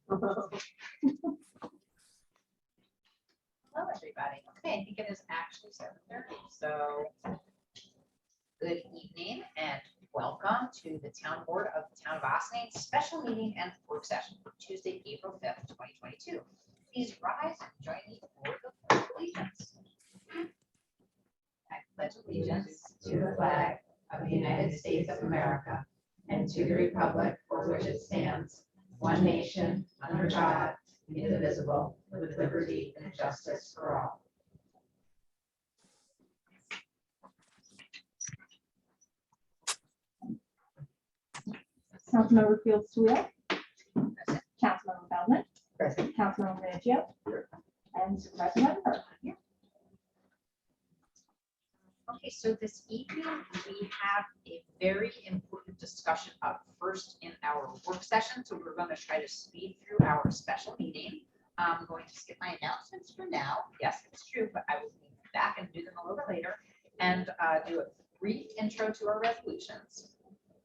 Hello, everybody. Okay, I think it is actually 7:30. So, good evening and welcome to the Town Board of the Town of Austining special meeting and work session for Tuesday, April 5th, 2022. Please rise and join me for the Pledge of Allegiance. I pledge allegiance To the flag of the United States of America and to the republic for which it stands, one nation, under God, indivisible, with liberty and justice for all. Councilmember Fields Sewell. Councilmember Feldman. Present. Councilmember Minichio. And Supervisor Levenberg. Okay, so this evening we have a very important discussion up first in our work session. So we're going to try to speed through our special meeting. I'm going to skip my announcements for now. Yes, it's true, but I will be back and do them a little bit later and do a brief intro to our resolutions.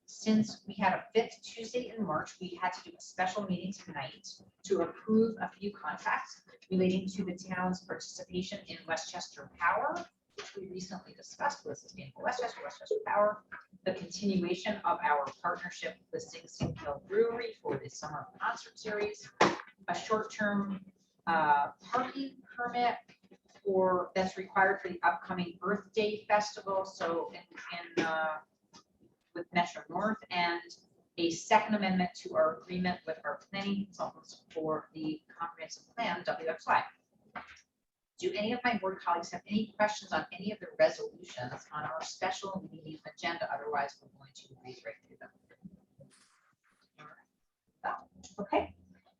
Since we had a fifth Tuesday in March, we had to do a special meeting tonight to approve a few contracts relating to the town's participation in Westchester Power, which we recently discussed with Sustainable Westchester Power, the continuation of our partnership with Sing Sing Hill Brewery for the summer concert series, a short-term parking permit that's required for the upcoming Earth Day Festival. So with Metro North, and a second amendment to our agreement with our planning consultants for the comprehensive plan WX.TOO.4.5.2022. Do any of my board colleagues have any questions on any of the resolutions on our special meeting agenda? Otherwise, we're going to read right through them. Okay.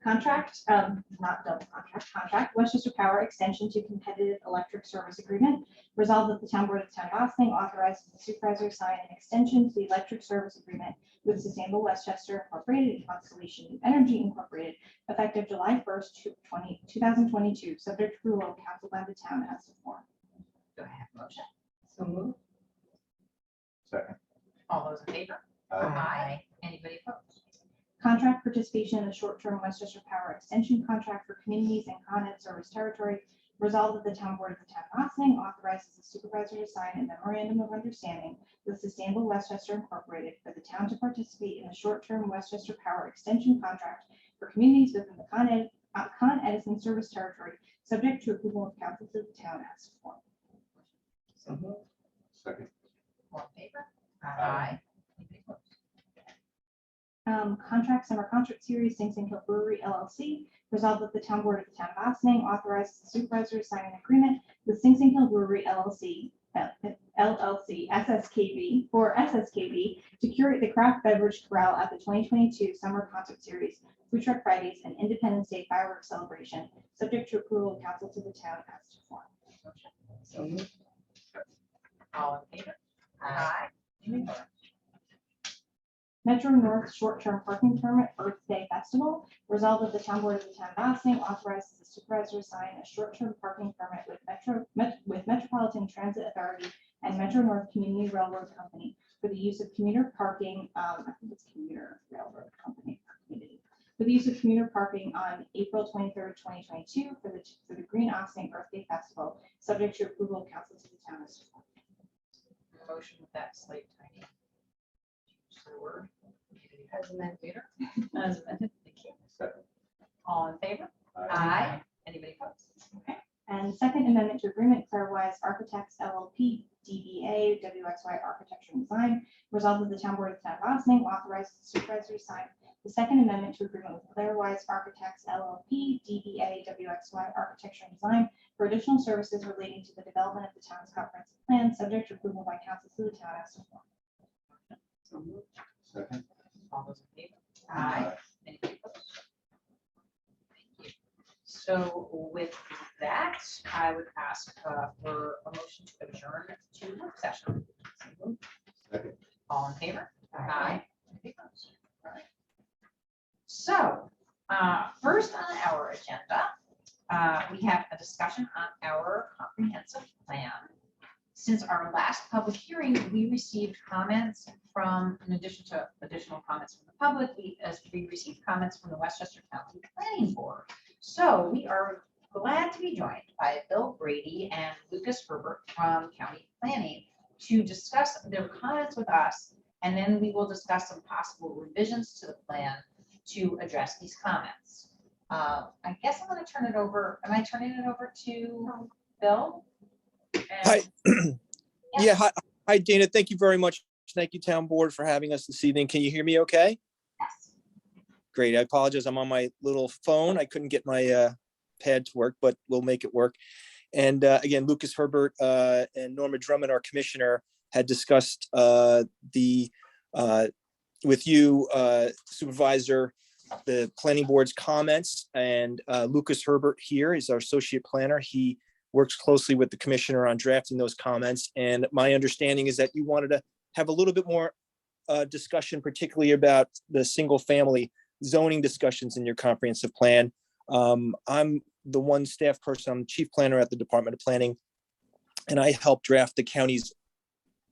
Contract, not double contract, Westchester Power Extension to Competitive Electric Service Agreement. Resolved that the Town Board of the Town of Austining authorizes the supervisor to sign an extension to the electric service agreement with Sustainable Westchester Incorporated and Constellation New Energy Incorporated, effective July 1st, 2022, subject to approval of council by the town as to form. Do I have a motion? So moved. Second. All those in favor? Aye. Anybody opposed? Contract participation in the short-term Westchester Power Extension contract for communities and Con Ed service territory. Resolved that the Town Board of the Town of Austining authorizes the supervisor to sign a memorandum of understanding with Sustainable Westchester Incorporated for the town to participate in the short-term Westchester Power Extension contract for communities within the Con Edison service territory, subject to approval of council to the town as to form. So moved. Second. All in favor? Aye. Anybody opposed? Contract summer concert series, Sing Sing Hill Brewery LLC. Resolved that the Town Board of the Town of Austining authorizes the supervisor to sign an agreement with Sing Sing Hill Brewery LLC, SSKB to curate the craft beverage corral at the 2022 summer concert series, Food Truck Fridays, and Independence Day fireworks celebration, subject to approval of council to the town as to form. So moved. All in favor? Aye. Anybody opposed? Metro North short-term parking permit Earth Day Festival. Resolved that the Town Board of the Town of Austining authorizes the supervisor to sign a short-term parking permit with Metropolitan Transit Authority and Metro North Community Railroad Company for the use of commuter parking. I think it's Commuter Railroad Company for the use of commuter parking on April 23rd, 2022 for the Green Austining Earth Day Festival, subject to approval of council to the town as to form. Motion with that slight tiny change to the word. As amended. As amended. Thank you. Second. All in favor? Aye. Anybody opposed? Okay. And second amendment to agreement, Clarewise Architects LLP, DBA, WXY Architecture and Design. Resolved that the Town Board of the Town of Austining authorizes the supervisor to sign the second amendment to agreement with Clarewise Architects LLP, DBA, WXY Architecture and Design for additional services relating to the development of the town's comprehensive plan, subject to approval by council to the town as to form. So moved. Second. All those in favor? Aye. Anybody opposed? Thank you. So with that, I would ask for a motion to adjourn to work session. Second. All in favor? Aye. Anybody opposed? All right. So first on our agenda, we have a discussion on our comprehensive plan. Since our last public hearing, we received comments from in addition to additional comments from the public, we received comments from the Westchester County Planning Board. So we are glad to be joined by Bill Brady and Lucas Herbert from County Planning to discuss their comments with us, and then we will discuss some possible revisions to the plan to address these comments. I guess I'm going to turn it over. Am I turning it over to Bill? Hi. Yeah, hi, Dana. Thank you very much. Thank you, Town Board, for having us this evening. Can you hear me okay? Yes. Great. I apologize. I'm on my little phone. I couldn't get my pad to work, but we'll make it work. And again, Lucas Herbert and Norma Drummond, our commissioner, had discussed with you, Supervisor, the Planning Board's comments. And Lucas Herbert here is our associate planner. He works closely with the commissioner on drafting those comments. And my understanding is that you wanted to have a little bit more discussion, particularly about the single family zoning discussions in your comprehensive plan. I'm the one staff person, I'm chief planner at the Department of Planning, and I helped draft the county's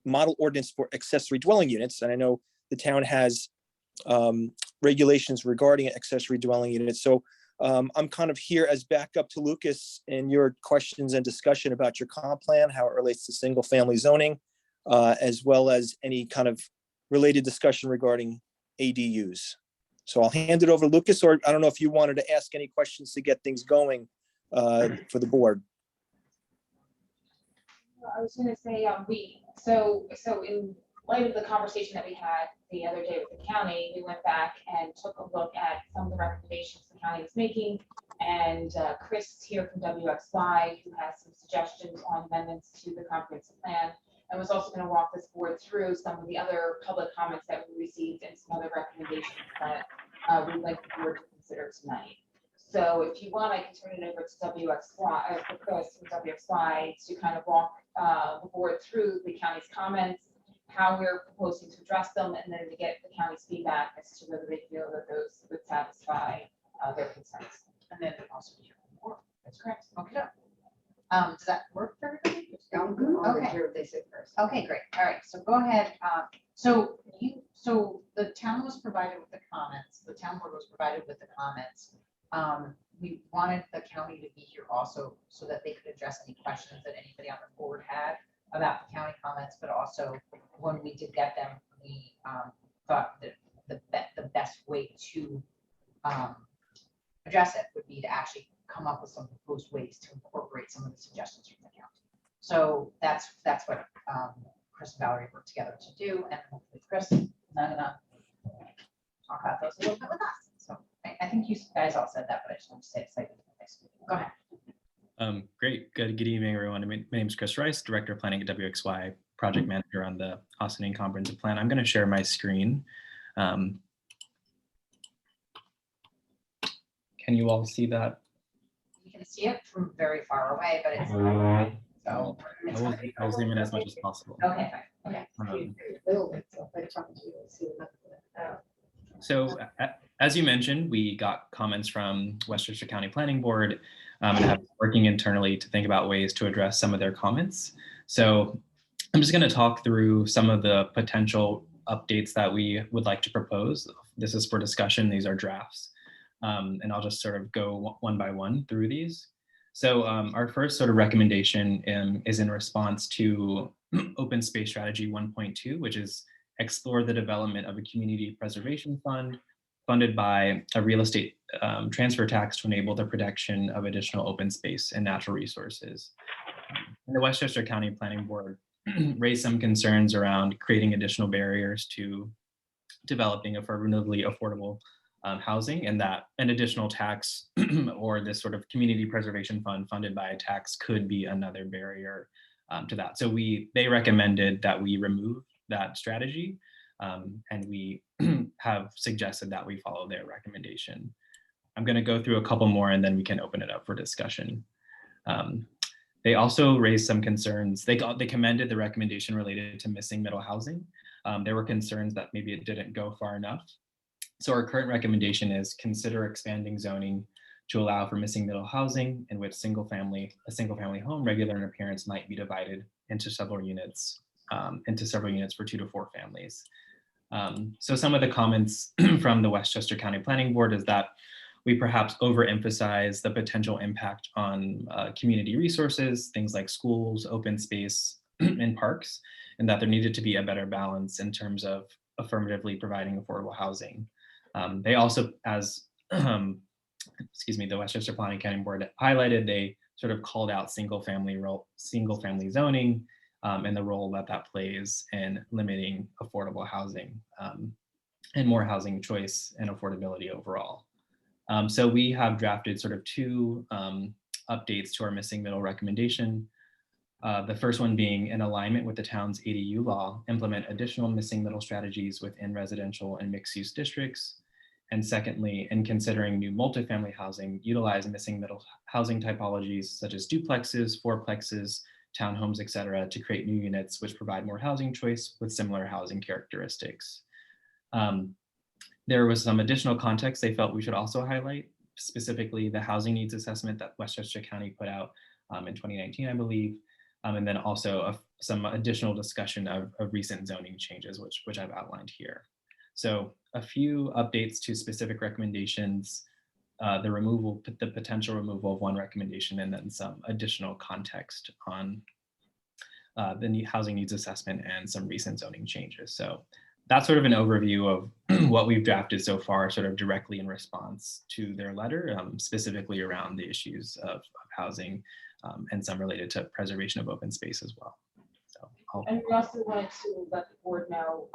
model ordinance for accessory dwelling units. And I know the town has regulations regarding accessory dwelling units. So I'm kind of here as backup to Lucas in your questions and discussion about your comp plan, how it relates to single family zoning, as well as any kind of related discussion regarding ADUs. So I'll hand it over to Lucas, or I don't know if you wanted to ask any questions to get things going for the board. I was gonna say, so in light of the conversation that we had the other day with the county, we went back and took a look at some of the recommendations the county was making. And Chris is here from WXY, who has some suggestions on amendments to the comprehensive plan. And was also gonna walk this board through some of the other public comments that we received and some other recommendations that we'd like the board to consider tonight. So if you want, I can turn it over to WXY, for Chris from WXY, to kind of walk the board through the county's comments, how we're proposing to address them, and then to get the county's feedback as to whether they feel that those would satisfy their concerns. And then also hear more. That's correct. Okay. Does that work for everybody? I'll hear what they say first. Okay, great. All right, so go ahead. So the town was provided with the comments. The town board was provided with the comments. We wanted the county to be here also so that they could address any questions that anybody on the board had about the county comments, but also when we did get them, we thought that the best way to address it would be to actually come up with some proposed ways to incorporate some of the suggestions from the county. So that's what Chris and Valerie worked together to do, and hopefully Chris is not gonna talk about those a little bit with us. So I think you guys all said that, but I just want to say it slightly differently. Go ahead. Great. Good evening, everyone. My name is Chris Rice, Director of Planning at WXY, Project Manager on the Austining Comprehensive Plan. I'm going to share my screen. Can you all see that? You can see it from very far away, but it's so. I will zoom in as much as possible. Okay, fine. Okay. So as you mentioned, we got comments from Westchester County Planning Board and have been working internally to think about ways to address some of their comments. So I'm just going to talk through some of the potential updates that we would like to propose. This is for discussion. These are drafts. And I'll just sort of go one by one through these. So our first sort of recommendation is in response to Open Space Strategy 1.2, which is explore the development of a community preservation fund funded by a real estate transfer tax to enable the protection of additional open space and natural resources. And the Westchester County Planning Board raised some concerns around creating additional barriers to developing affirmatively affordable housing, and that an additional tax or this sort of community preservation fund funded by a tax could be another barrier to that. So they recommended that we remove that strategy, and we have suggested that we follow their recommendation. I'm going to go through a couple more and then we can open it up for discussion. They also raised some concerns. They commended the recommendation related to missing middle housing. There were concerns that maybe it didn't go far enough. So our current recommendation is consider expanding zoning to allow for missing middle housing in which a single family home, regular in appearance, might be divided into several units for 2 to 4 families. So some of the comments from the Westchester County Planning Board is that we perhaps overemphasize the potential impact on community resources, things like schools, open space, and parks, and that there needed to be a better balance in terms of affirmatively providing affordable housing. They also, as excuse me, the Westchester Planning County Board highlighted, they sort of called out single family zoning and the role that that plays in limiting affordable housing and more housing choice and affordability overall. So we have drafted sort of two updates to our missing middle recommendation. The first one being in alignment with the town's ADU law, implement additional missing middle strategies within residential and mixed use districts. And secondly, in considering new multifamily housing, utilize missing middle housing typologies such as duplexes, fourplexes, townhomes, et cetera, to create new units which provide more housing choice with similar housing characteristics. There was some additional context they felt we should also highlight, specifically the housing needs assessment that Westchester County put out in 2019, I believe, and then also some additional discussion of recent zoning changes, which I've outlined here. So a few updates to specific recommendations, the potential removal of one recommendation, and then some additional context on the housing needs assessment and some recent zoning changes. So that's sort of an overview of what we've drafted so far, sort of directly in response to their letter, specifically around the issues of housing and some related to preservation of open space as well. So and we also wanted to let the board know,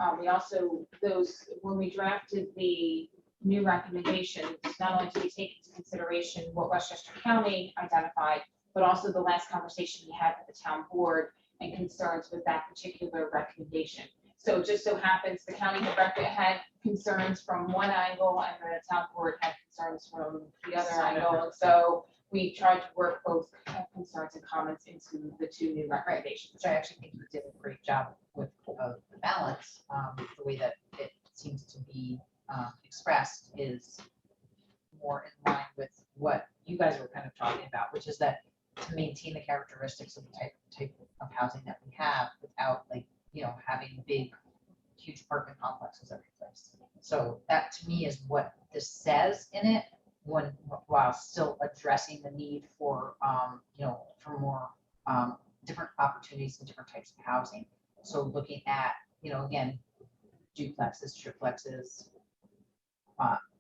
when we drafted the new recommendations, not only did we take into consideration what Westchester County identified, but also the last conversation we had with the town board and concerns with that particular recommendation. So it just so happens the county had concerns from one angle and the town board had concerns from the other angle. And so we tried to work both concerns and comments into the two new recommendations. Which I actually think you did a great job with the balance. The way that it seems to be expressed is more in line with what you guys were kind of talking about, which is that to maintain the characteristics of the type of housing that we have without, like, you know, having big, huge apartment complexes every place. So that to me is what this says in it, while still addressing the need for, you know, for more different opportunities and different types of housing. So looking at, you know, again, duplexes, triplexes,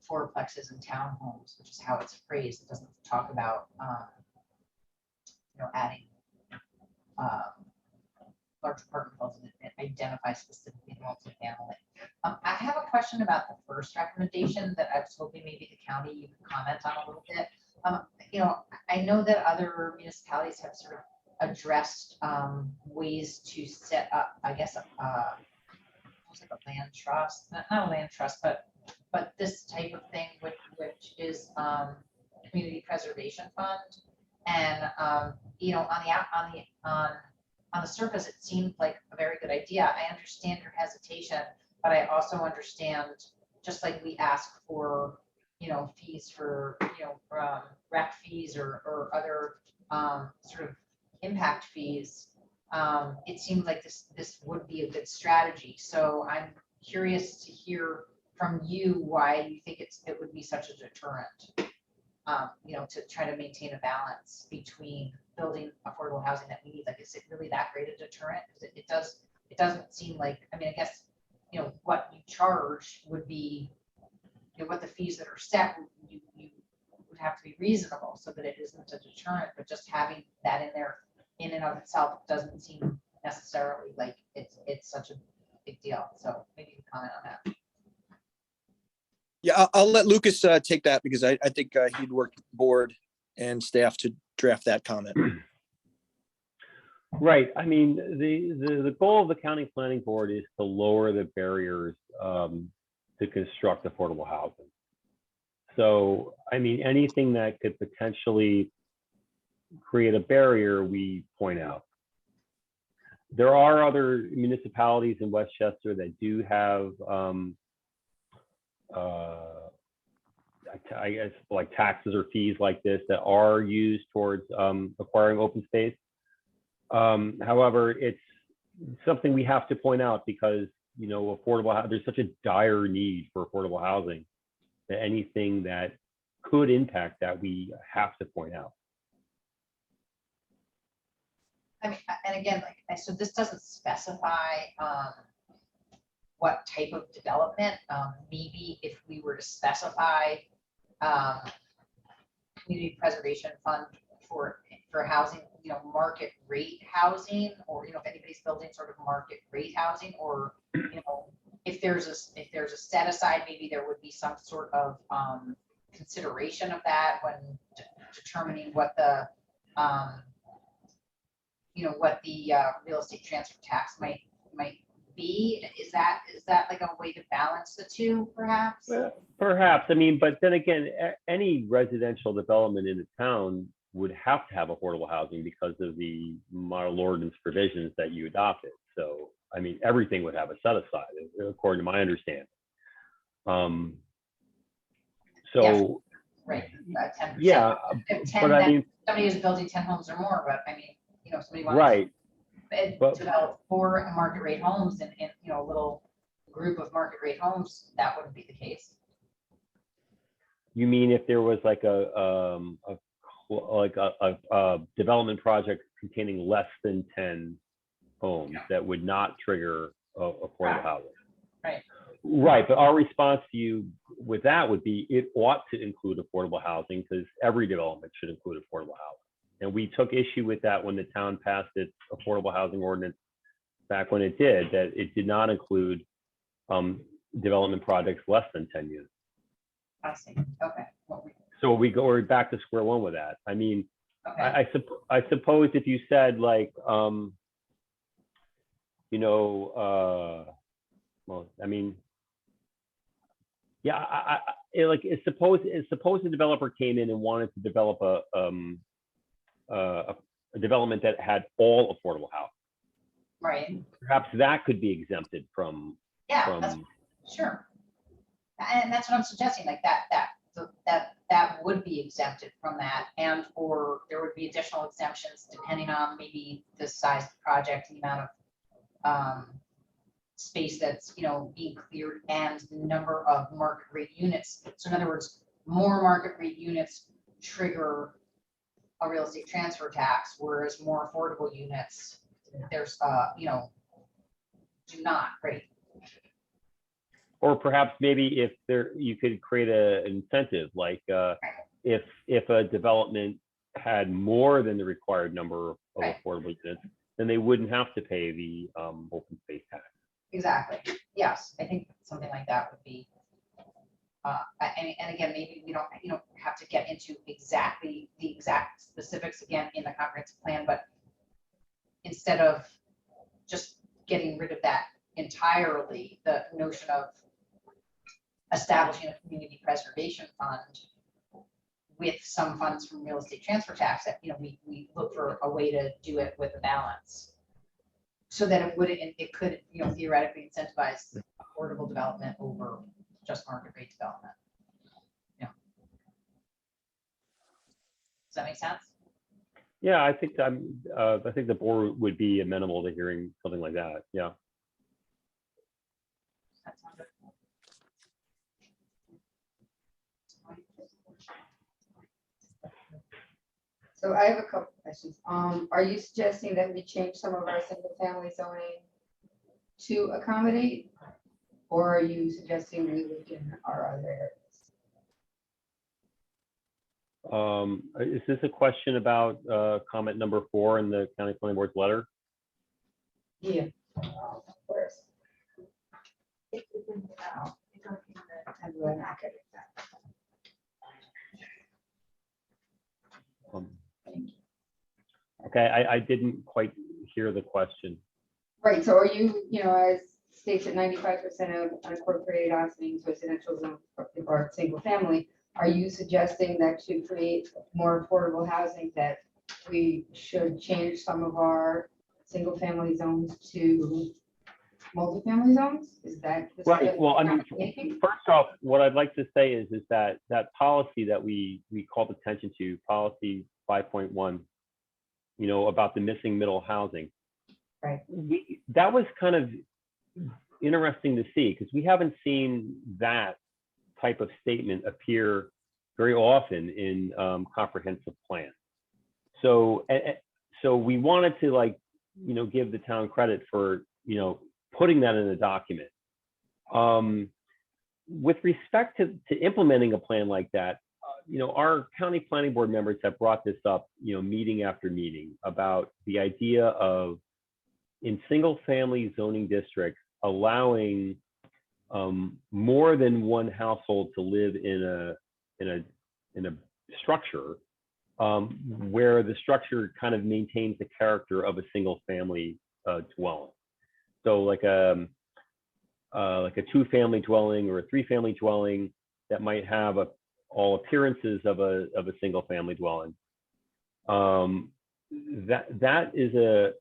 fourplexes, and townhomes, which is how it's phrased. It doesn't talk about, you know, adding large apartment buildings and identify specifically multifamily. I have a question about the first recommendation that I was hoping maybe the county you could comment on a little bit. You know, I know that other municipalities have sort of addressed ways to set up, I guess, like a land trust, not a land trust, but this type of thing, which is community preservation fund. And you know, on the surface, it seemed like a very good idea. I understand your hesitation, but I also understand, just like we ask for, you know, fees for, you know, rec fees or other sort of impact fees. It seemed like this would be a good strategy. So I'm curious to hear from you why you think it would be such a deterrent. You know, to try to maintain a balance between building affordable housing that we need. Like, is it really that great a deterrent? Because it doesn't seem like, I mean, I guess, you know, what you charge would be, you know, what the fees that are set, you would have to be reasonable so that it isn't a deterrent, but just having that in there in and of itself doesn't seem necessarily like it's such a big deal. So maybe you can comment on that. Yeah, I'll let Lucas take that because I think he'd worked with the board and staff to draft that comment. Right. I mean, the goal of the county planning board is to lower the barriers to construct affordable housing. So, I mean, anything that could potentially create a barrier, we point out. There are other municipalities in Westchester that do have I guess like taxes or fees like this that are used towards acquiring open space. However, it's something we have to point out because you know, there's such a dire need for affordable housing that anything that could impact that, we have to point out. I mean, and again, like, so this doesn't specify what type of development. Maybe if we were to specify community preservation fund for housing, you know, market rate housing, or, you know, if anybody's building sort of market rate housing, or, you know, if there's a set aside, maybe there would be some sort of consideration of that when determining what the you know, what the real estate transfer tax might be. Is that like a way to balance the two, perhaps? Well, perhaps. I mean, but then again, any residential development in the town would have to have affordable housing because of the model ordinance provisions that you adopted. So, I mean, everything would have a set aside, according to my understanding. So, right, 10%. Yeah, If 10, but I mean, somebody is building 10 homes or more, but I mean, you know, somebody wants right. to develop 4 market rate homes in, you know, a little group of market rate homes, that wouldn't be the case. You mean if there was like a development project containing less than 10 homes that would not trigger affordable housing? Right. Right, but our response to you with that would be it ought to include affordable housing because every development should include affordable housing. And we took issue with that when the town passed its affordable housing ordinance back when it did, that it did not include development projects less than 10 units. I see. Okay. So we're back to square one with that. I mean, okay. I suppose if you said like, you know, well, I mean, yeah, suppose the developer came in and wanted to develop a development that had all affordable housing. Right. Perhaps that could be exempted from. Yeah, sure. And that's what I'm suggesting, like that would be exempted from that, and there would be additional exemptions depending on maybe the size of the project, the amount of space that's, you know, being cleared, and the number of market rate units. So in other words, more market rate units trigger a real estate transfer tax, whereas more affordable units, there's you know, do not, right? Or perhaps maybe if you could create an incentive, like if a development had more than the required number of affordable units, then they wouldn't have to pay the open space tax. Exactly. Yes, I think something like that would be. And again, maybe we don't, you know, have to get into exactly the exact specifics again in the comprehensive plan, but instead of just getting rid of that entirely, the notion of establishing a community preservation fund with some funds from real estate transfer tax, that, you know, we look for a way to do it with a balance, so that it could, you know, theoretically incentivize affordable development over just market rate development. Yeah. Does that make sense? Yeah, I think I think the board would be amenable to hearing something like that. Yeah. That sounds good. So I have a couple questions. Are you suggesting that we change some of our single family zoning to accommodate? Or are you suggesting we look in our other areas? Is this a question about comment number 4 in the county planning board's letter? Yeah. Where's? Okay, I didn't quite hear the question. Right, so are you, you know, as states that 95% of unincorporated housing residential zone or single family, are you suggesting that to create more affordable housing that we should change some of our single family zones to multifamily zones? Is that right? Well, I mean, making? first off, what I'd like to say is that policy that we called attention to, policy 5.1, you know, about the missing middle housing. Right. That was kind of interesting to see, because we haven't seen that type of statement appear very often in comprehensive plan. So, so we wanted to, like, give the town credit for, putting that in a document. With respect to implementing a plan like that, our county planning board members have brought this up, meeting after meeting, about the idea of, in single family zoning districts, allowing more than one household to live in a structure where the structure kind of maintains the character of a single family dwelling. So like a 2-family dwelling or a 3-family dwelling that might have all appearances of a single family dwelling. That is a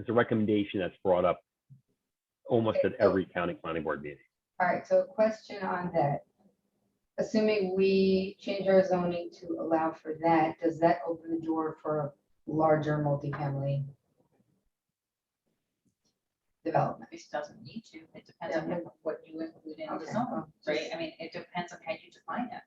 recommendation that's brought up almost at every county planning board meeting. All right, so a question on that. Assuming we change our zoning to allow for that, does that open the door for larger multifamily development? This doesn't need to. It depends on what you include in the Okay. zone, right? I mean, it depends on how you define it.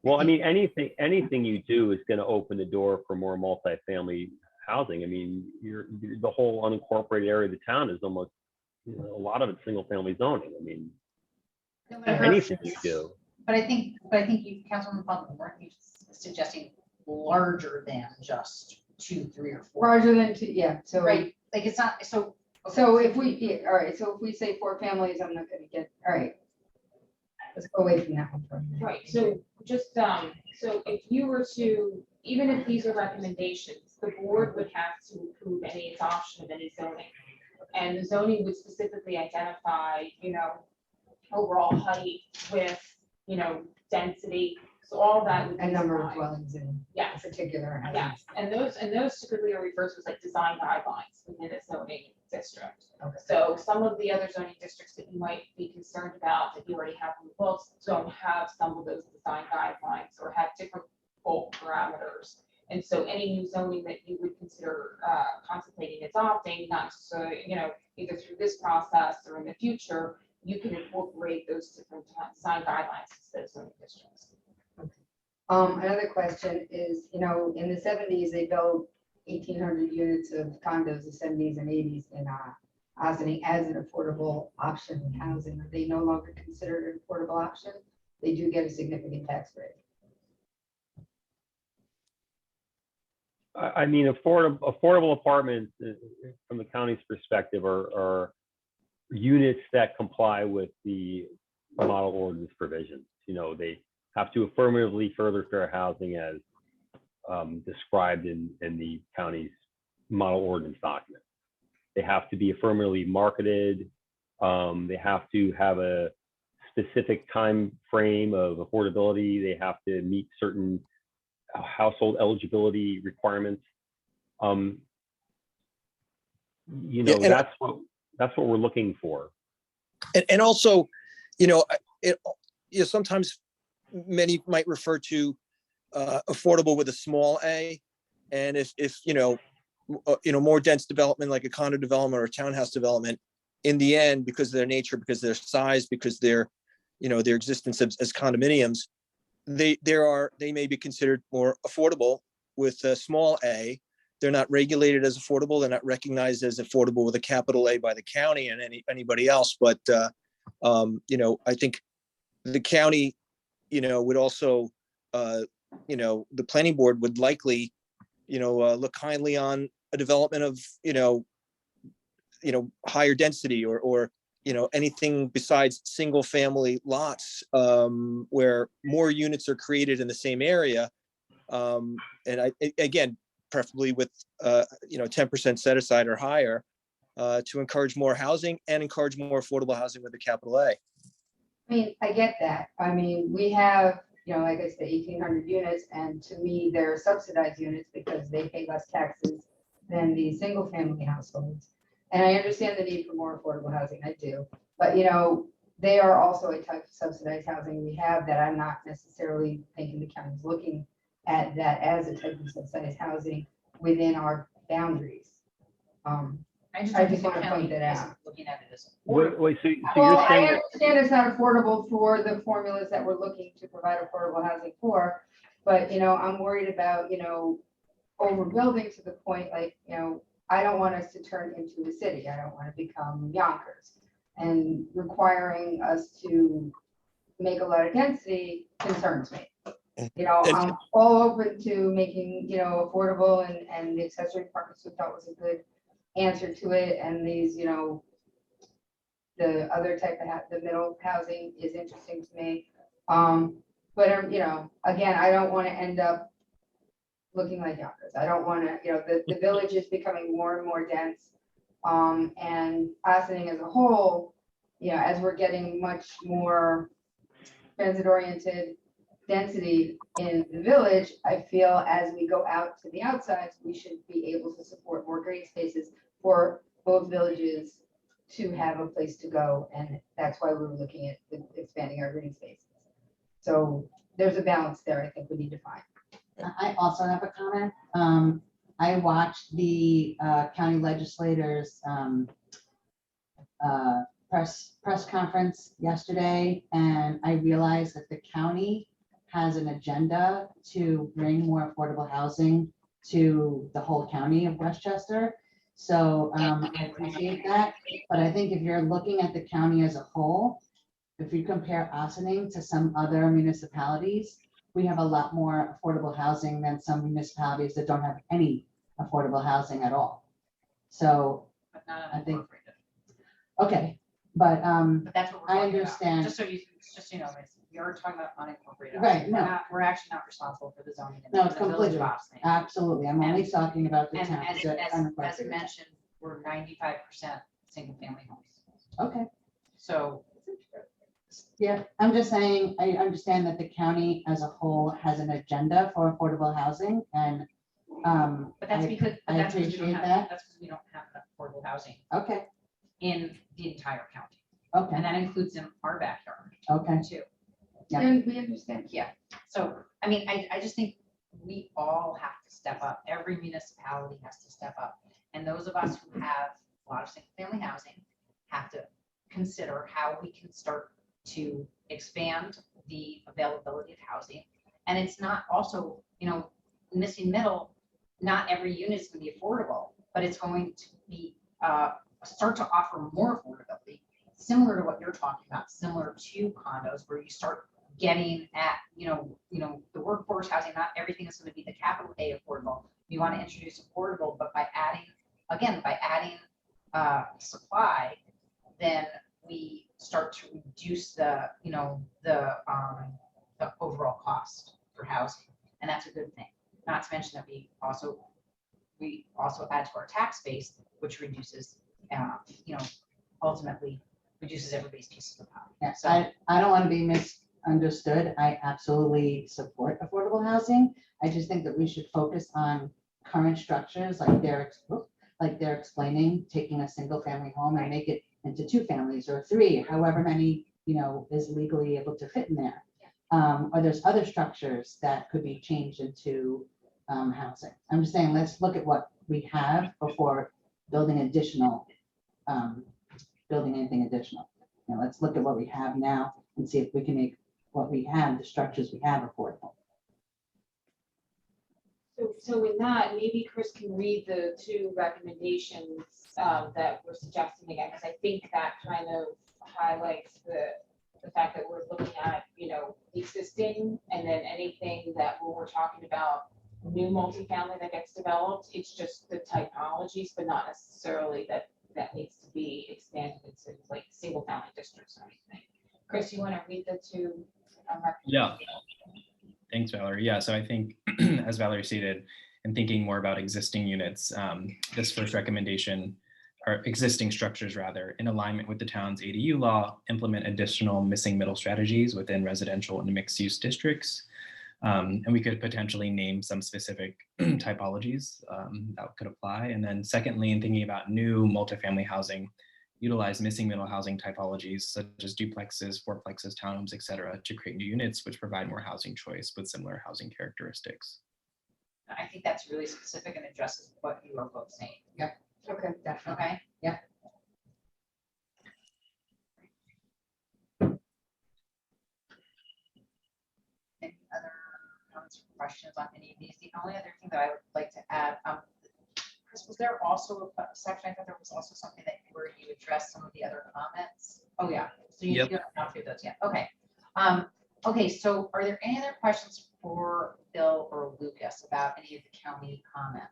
Well, I mean, anything you do is going to open the door for more multifamily housing. I mean, the whole unincorporated area of the town is almost, a lot of it's single family zoning. I mean, anything you do. But I think you, Councilwoman Plum, weren't you suggesting larger than just 2, 3, or 4? Larger than 2, yeah. So Right, like it's not, so. So if we, all right, so if we say 4 families, I'm not gonna get, all right. Let's go away from that one for a minute. Right, so just, so if you were to, even if these are recommendations, the board would have to approve any adoption of any zoning. And the zoning would specifically identify, overall height, width, density, so all that would be A number of defined. dwellings in Yes. particular. Yes, and those typically are referred to as like design guidelines within a zoning district. Okay. So some of the other zoning districts that you might be concerned about that you already have in the books don't have some of those design guidelines or have different bulk parameters. And so any new zoning that you would consider contemplating adopting, not necessarily, either through this process or in the future, you can incorporate those different design guidelines to those zoning districts. Another question is, in the 70s, they built 1,800 units of condos, the 70s and 80s in Ossining as an affordable option in housing. Are they no longer considered an affordable option? They do get a significant tax rate. I mean, affordable apartments from the county's perspective are units that comply with the model ordinance provisions. They have to affirmatively further fair housing as described in the county's model ordinance document. They have to be affirmatively marketed. They have to have a specific time frame of affordability. They have to meet certain household eligibility requirements. That's what we're looking for. And also, sometimes many might refer to affordable with a small a, and if more dense development like a condo development or a townhouse development, in the end, because of their nature, because of their size, because their existence as condominiums, they may be considered more affordable with a small a. They're not regulated as affordable. They're not recognized as affordable with a capital A by the county and anybody else. But I think the county, would also, the planning board would likely, look kindly on a development of, higher density or anything besides single family lots where more units are created in the same area. And again, preferably with 10% set aside or higher to encourage more housing and encourage more affordable housing with a capital A. I mean, I get that. I mean, we have, like I said, 1,800 units, and to me, they're subsidized units because they pay less taxes than the single family households. And I understand the need for more affordable housing, I do. But, they are also a type of subsidized housing we have that I'm not necessarily thinking the county's looking at that as a type of subsidized housing within our boundaries. I just I don't just think the wanna point county that is out. looking at it as Wait, affordable. wait, so Well, you're I saying that, understand it's not affordable for the formulas that we're looking to provide affordable housing for, but, I'm worried about, overbuilding to the point, like, I don't want us to turn into a city. I don't want to become Yonkers. And requiring us to make a lot of density concerns me. I'm all open to making, affordable and the accessory apartments we thought was a good answer to it. And these, the other type of, the middle housing is interesting to me. But, again, I don't want to end up looking like Yonkers. I don't want to, the village is becoming more and more dense. And Austining as a whole, as we're getting much more transit-oriented density in the village, I feel as we go out to the outsides, we should be able to support more green spaces for both villages to have a place to go. And that's why we're looking at expanding our green spaces. So there's a balance there I think we need to find. I also have a comment. I watched the county legislators press conference yesterday, and I realized that the county has an agenda to bring more affordable housing to the whole county of Westchester. So I appreciate that. But I think if you're looking at the county as a whole, if you compare Austining to some other municipalities, we have a lot more affordable housing than some municipalities that don't have any affordable housing at all. So But not I think- unincorporated. okay, but But that's what we're I talking understand. about. Just so you know, we are talking about unincorporated. Right, We're no. not, we're actually not responsible for the zoning. in No, the village of completely. Austining. Absolutely, I'm only And- talking about the And town. as the unincorporated. mentioned, we're 95% single family homes. Okay, So yeah, I'm just saying, I understand that the county as a whole has an agenda for affordable housing, and but that's because, but I that's because we don't appreciate have, that. that's because we don't have enough affordable housing Okay, in the entire county. okay, And that includes in our backyard okay, too. Yeah. And we understand. Yeah, so, I mean, I just think we all have to step up. Every municipality has to step up. And those of us who have a lot of single family housing have to consider how we can start to expand the availability of housing. And it's not also, missing middle, not every unit is going to be affordable, but it's going to be, start to offer more affordability, similar to what you're talking about, similar to condos where you start getting at, the workforce housing, not everything is going to be the capital A affordable. You want to introduce affordable, but by adding supply, then we start to reduce the overall cost for housing. And that's a good thing. Not to mention that we also add to our tax base, which reduces, ultimately reduces everybody's piece of the pie. yeah, So I don't want to be misunderstood. I absolutely support affordable housing. I just think that we should focus on current structures like they're explaining, taking a single family home and make it into 2 families or 3, however many, is legally able to fit in there. Or there's other structures that could be changed into housing. I'm just saying, let's look at what we have before building anything additional. Let's look at what we have now and see if we can make what we have, the structures we have, affordable. So in that, maybe Chris can read the 2 recommendations that we're suggesting again, because I think that kind of highlights the fact that we're looking at, existing, and then anything that when we're talking about new multifamily that gets developed, it's just the typologies, but not necessarily that needs to be expanded into like single family districts or anything. Chris, you want to read the 2? Yeah. Thanks, Valerie. Yeah, so I think, as Valerie stated, in thinking more about existing units, this first recommendation, or existing structures rather, in alignment with the town's ADU law, implement additional missing middle strategies within residential and mixed use districts. And we could potentially name some specific typologies that could apply. And then secondly, in thinking about new multifamily housing, utilize missing middle housing typologies such as duplexes, fourplexes, townhomes, et cetera, to create new units which provide more housing choice with similar housing characteristics. I think that's really specific and addresses what you are both saying. Yep. Okay, definitely. Okay? Yeah. Any other comments or questions on any of these? The only other thing that I would like to add, Chris, was there also a section, I thought there was also something that where you addressed some of the other comments? Oh, yeah, so you Yep. don't have to do those yet, okay. Okay, so are there any other questions for Bill or Lucas about any of the county comments?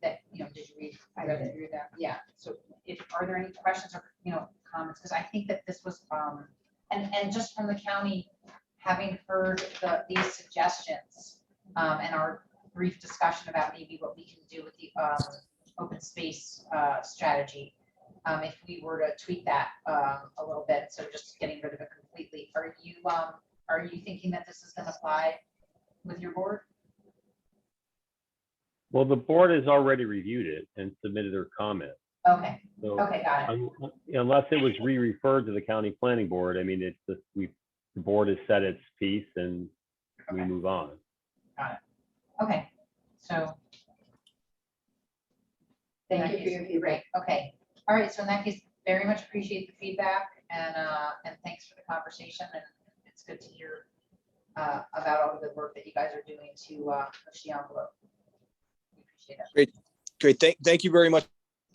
That, did you read? I read through them. Yeah, so are there any questions or, comments? Because I think that this was, and just from the county, having heard these suggestions, and our brief discussion about maybe what we can do with the, open space, strategy, if we were to tweak that, a little bit, so just getting rid of it completely, are you thinking that this is gonna apply with your board? Well, the board has already reviewed it and submitted their comment. Okay, So okay, got it. unless it was re-referred to the county planning board, I mean, it's just, the board has set its piece and we Okay. move on. Okay, so. Thank you for your feedback. Great, okay. All right, so in that case, very much appreciate the feedback and thanks for the conversation. And it's good to hear about all the good work that you guys are doing to push the envelope. We appreciate it. Great. Thank you very much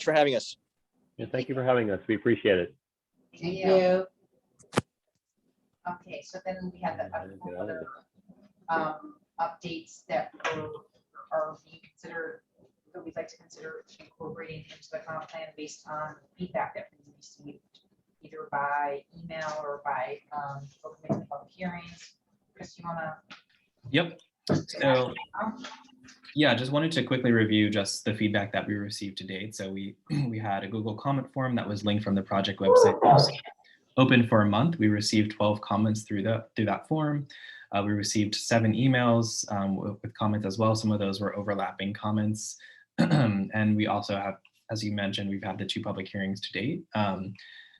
for having us. And thank you for having us. We appreciate it. Thank you. Okay, so then we have the Yeah, other updates that are being considered, that we'd like to consider incorporating into the comp plan based on feedback that we received either by email or by open public hearings. Chris, you wanna? Yep. So yeah, just wanted to quickly review just the feedback that we received to date. So we had a Google comment form that was linked from the project website. That was open for a month. We received 12 comments through that form. We received 7 emails with comments as well. Some of those were overlapping comments. And we also have, as you mentioned, we've had the 2 public hearings to date.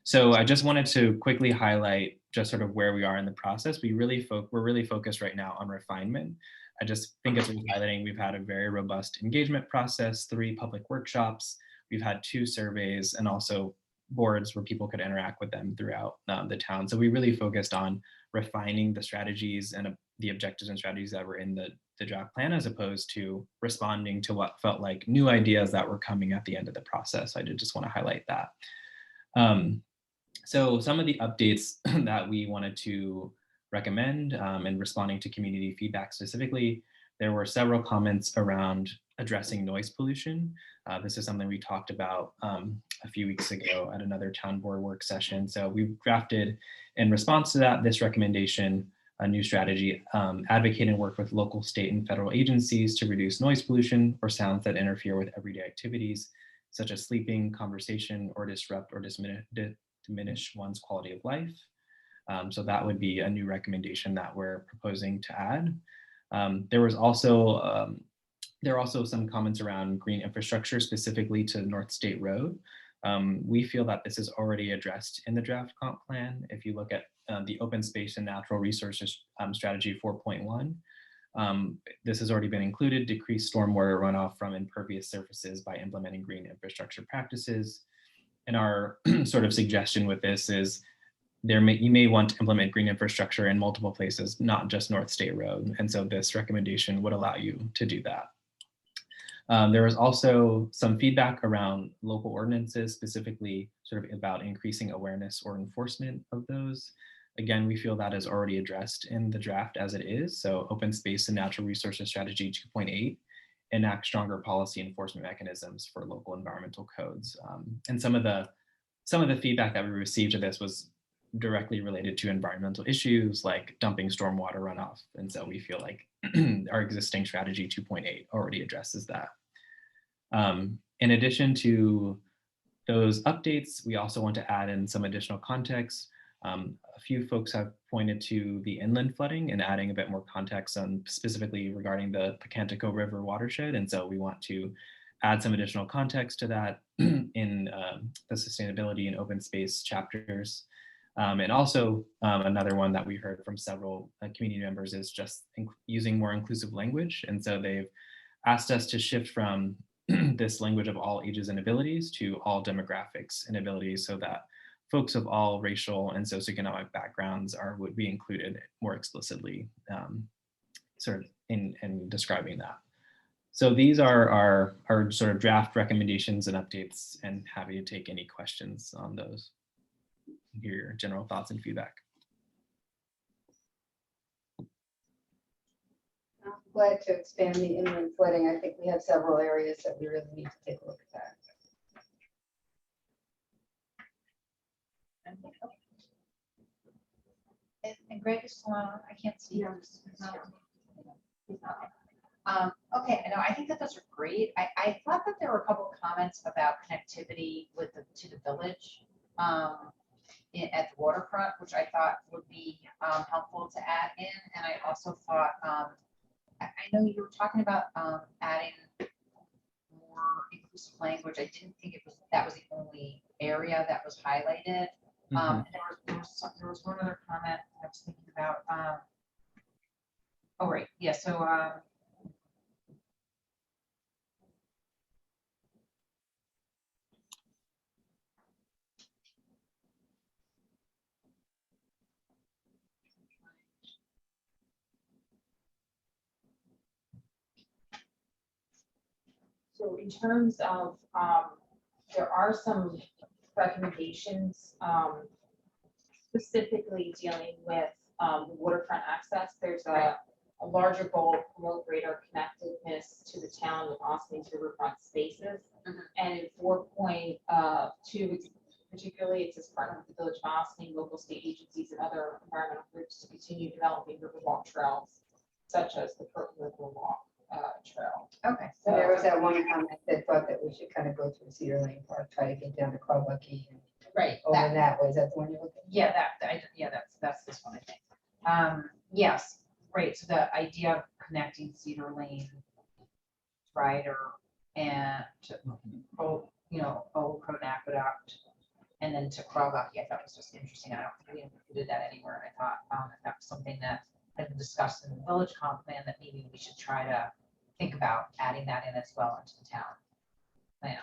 So I just wanted to quickly highlight just sort of where we are in the process. We're really focused right now on refinement. I just think it's worth highlighting. We've had a very robust engagement process, 3 public workshops. We've had 2 surveys and also boards where people could interact with them throughout the town. So we really focused on refining the strategies and the objectives and strategies that were in the draft plan, as opposed to responding to what felt like new ideas that were coming at the end of the process. I did just want to highlight that. So some of the updates that we wanted to recommend in responding to community feedback specifically, there were several comments around addressing noise pollution. This is something we talked about a few weeks ago at another town board work session. So we've drafted, in response to that, this recommendation, a new strategy, advocate and work with local, state, and federal agencies to reduce noise pollution or sounds that interfere with everyday activities, such as sleeping, conversation, or disrupt or diminish one's quality of life. So that would be a new recommendation that we're proposing to add. There were also some comments around green infrastructure, specifically to North State Road. We feel that this is already addressed in the draft comp plan. If you look at the open space and natural resources strategy 4.1, this has already been included: decrease stormwater runoff from impervious surfaces by implementing green infrastructure practices. And our sort of suggestion with this is you may want to implement green infrastructure in multiple places, not just North State Road. And so this recommendation would allow you to do that. There was also some feedback around local ordinances, specifically sort of about increasing awareness or enforcement of those. Again, we feel that is already addressed in the draft as it is. So open space and natural resources strategy 2.8, enact stronger policy enforcement mechanisms for local environmental codes. And some of the feedback that we received to this was directly related to environmental issues like dumping stormwater runoff. And so we feel like our existing strategy 2.8 already addresses that. In addition to those updates, we also want to add in some additional context. A few folks have pointed to the inland flooding and adding a bit more context on specifically regarding the Pocantico River watershed. And so we want to add some additional context to that in the sustainability and open space chapters. And also another one that we heard from several community members is just using more inclusive language. And so they've asked us to shift from this language of all ages and abilities to all demographics and abilities, so that folks of all racial and socioeconomic backgrounds would be included more explicitly, sort of in describing that. So these are our sort of draft recommendations and updates, and happy to take any questions on those. Hear your general thoughts and feedback. I'm glad to expand the inland flooding. I think we have several areas that we really need to take a look at that. And Greg is still on, I can't see. Yeah. him. Okay, I know, I think that those are great. I thought that there were a couple of comments about connectivity with to the village at the waterfront, which I thought would be helpful to add in. And I also thought, I know you were talking about adding more inclusive language. I didn't think that was the only area that was highlighted. And there was one other comment I was thinking about. Oh, right, yeah, so So in terms of, there are some recommendations specifically dealing with waterfront access. There's a larger goal to promote greater connectedness to the town with Austin's riverfront spaces. And in 4.2, particularly, it says partner with the Village of Austin, local state agencies, and other environmental groups to continue developing riverwalk trails, such as the Curtin Riverwalk Trail. okay. So there was that one comment that thought that we should kind of go through Cedar Lane Park, try to get down to Crawbucky and Right. over that way. Is that the one you're looking at? Yeah, that's this one, I think. Yes, great. So the idea of connecting Cedar Lane, Ryder, and to, Old Croton Aqueduct, and then to Crawbucky, I thought was just interesting. I don't think we included that anywhere. And I thought if that was something that had been discussed in the village comp plan, that maybe we should try to think about adding that in as well into the town plan.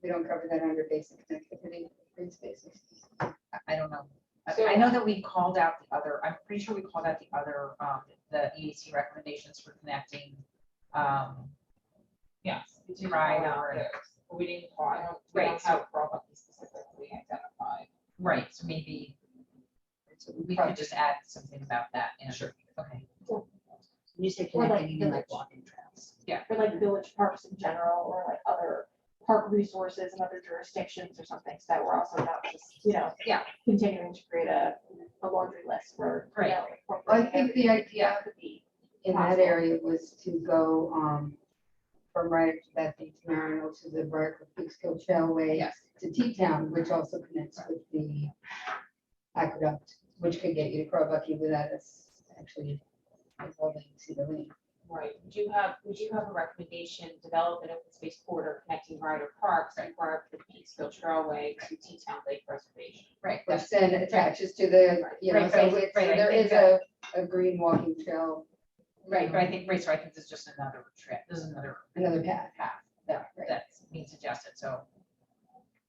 We don't cover that under basic connectivity, green spaces. I don't know. So- I know that we called out the other, I'm pretty sure we called out the other, the EAC recommendations for connecting. Yes. we did Right, call out right. those, but we didn't call, we Right, don't have Crawbucky specifically identified. Right, so maybe we could just add something about that. Sure. Okay. You say Or like connecting, you mean like village. walking trails. Or like village parks in general, or like other park resources in other jurisdictions or something, so that we're also not just, Yeah. continuing to create a laundry list for. Right. Well, I think the idea could be in that area was to go from right after that beach Marino to the Briarcliff Peekskill Trailway Yes. to T-Town, which also connects with the aqueduct, which could get you to Crawbucky without us actually involving Cedar Lane. Right, would you have a recommendation, develop an open space corridor connecting Ryder Park, and the Peekskill Trailway to T-Town Lake Reservation? Right. Which then attaches to the, Right, so right, it's- right, I there think is a green walking trail. Right, but I think, so I think this is just another trip. This is another path. that, Right. that's being suggested. So,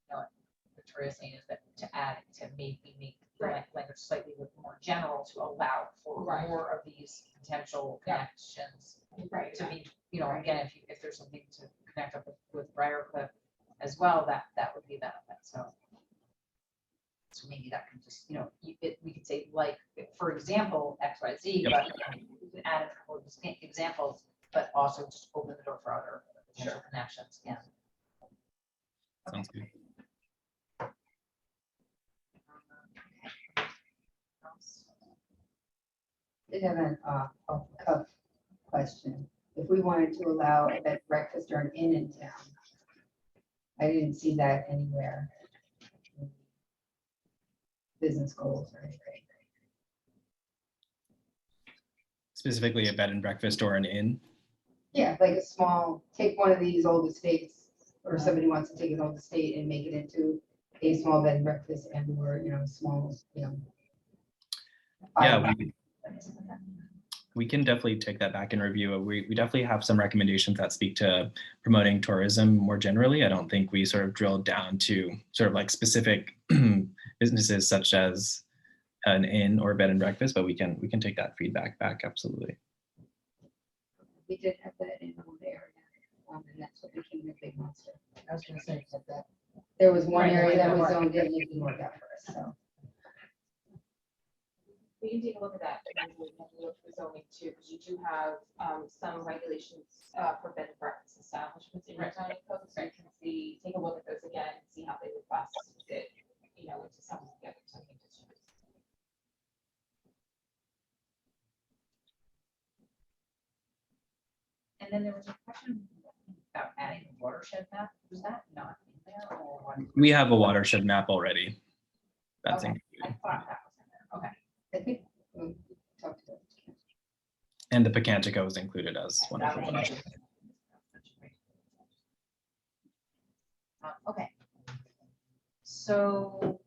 what Victoria's saying is that to add, to maybe make the language slightly more general to allow for more of these potential connections. Right. To be, again, if there's something to connect up with Briarcliff as well, that would be a benefit. So maybe that can just, we could say like, for example, XYZ, but we can add a couple of examples, but also just open the door for other potential connections. Yeah. Sounds good. Did have an off-the-cuff question. If we wanted to allow a bed and breakfast or an inn in town, I didn't see that anywhere. Business goals or anything. Specifically a bed and breakfast or an inn. Yeah, like a small, take one of these old estates, or somebody wants to take an old estate and make it into a small bed and breakfast and or, small, Yeah, We can definitely take that back and review. We definitely have some recommendations that speak to promoting tourism more generally. I don't think we sort of drilled down to sort of like specific businesses such as an inn or bed and breakfast, but we can take that feedback back, absolutely. We did have that in one area, and that's what became the big monster. I was gonna say that there was one Right, area that right, was right. zoned in, and it didn't work out for us, so. We can take a look at that. And we can look for zoning too, because you do have some regulations for bed and breakfast establishments in your zoning code. So you can see, take a look at those again, and see how they would best fit, you know, into some of the other zoning districts. And then there was a question about adding the watershed map. Was that not in there or what? We have a watershed map already. That's Okay, I included. thought that was in there. Okay. I think we talked about it. And the Pecantico is included as one of the Thank watersheds. you. Okay. So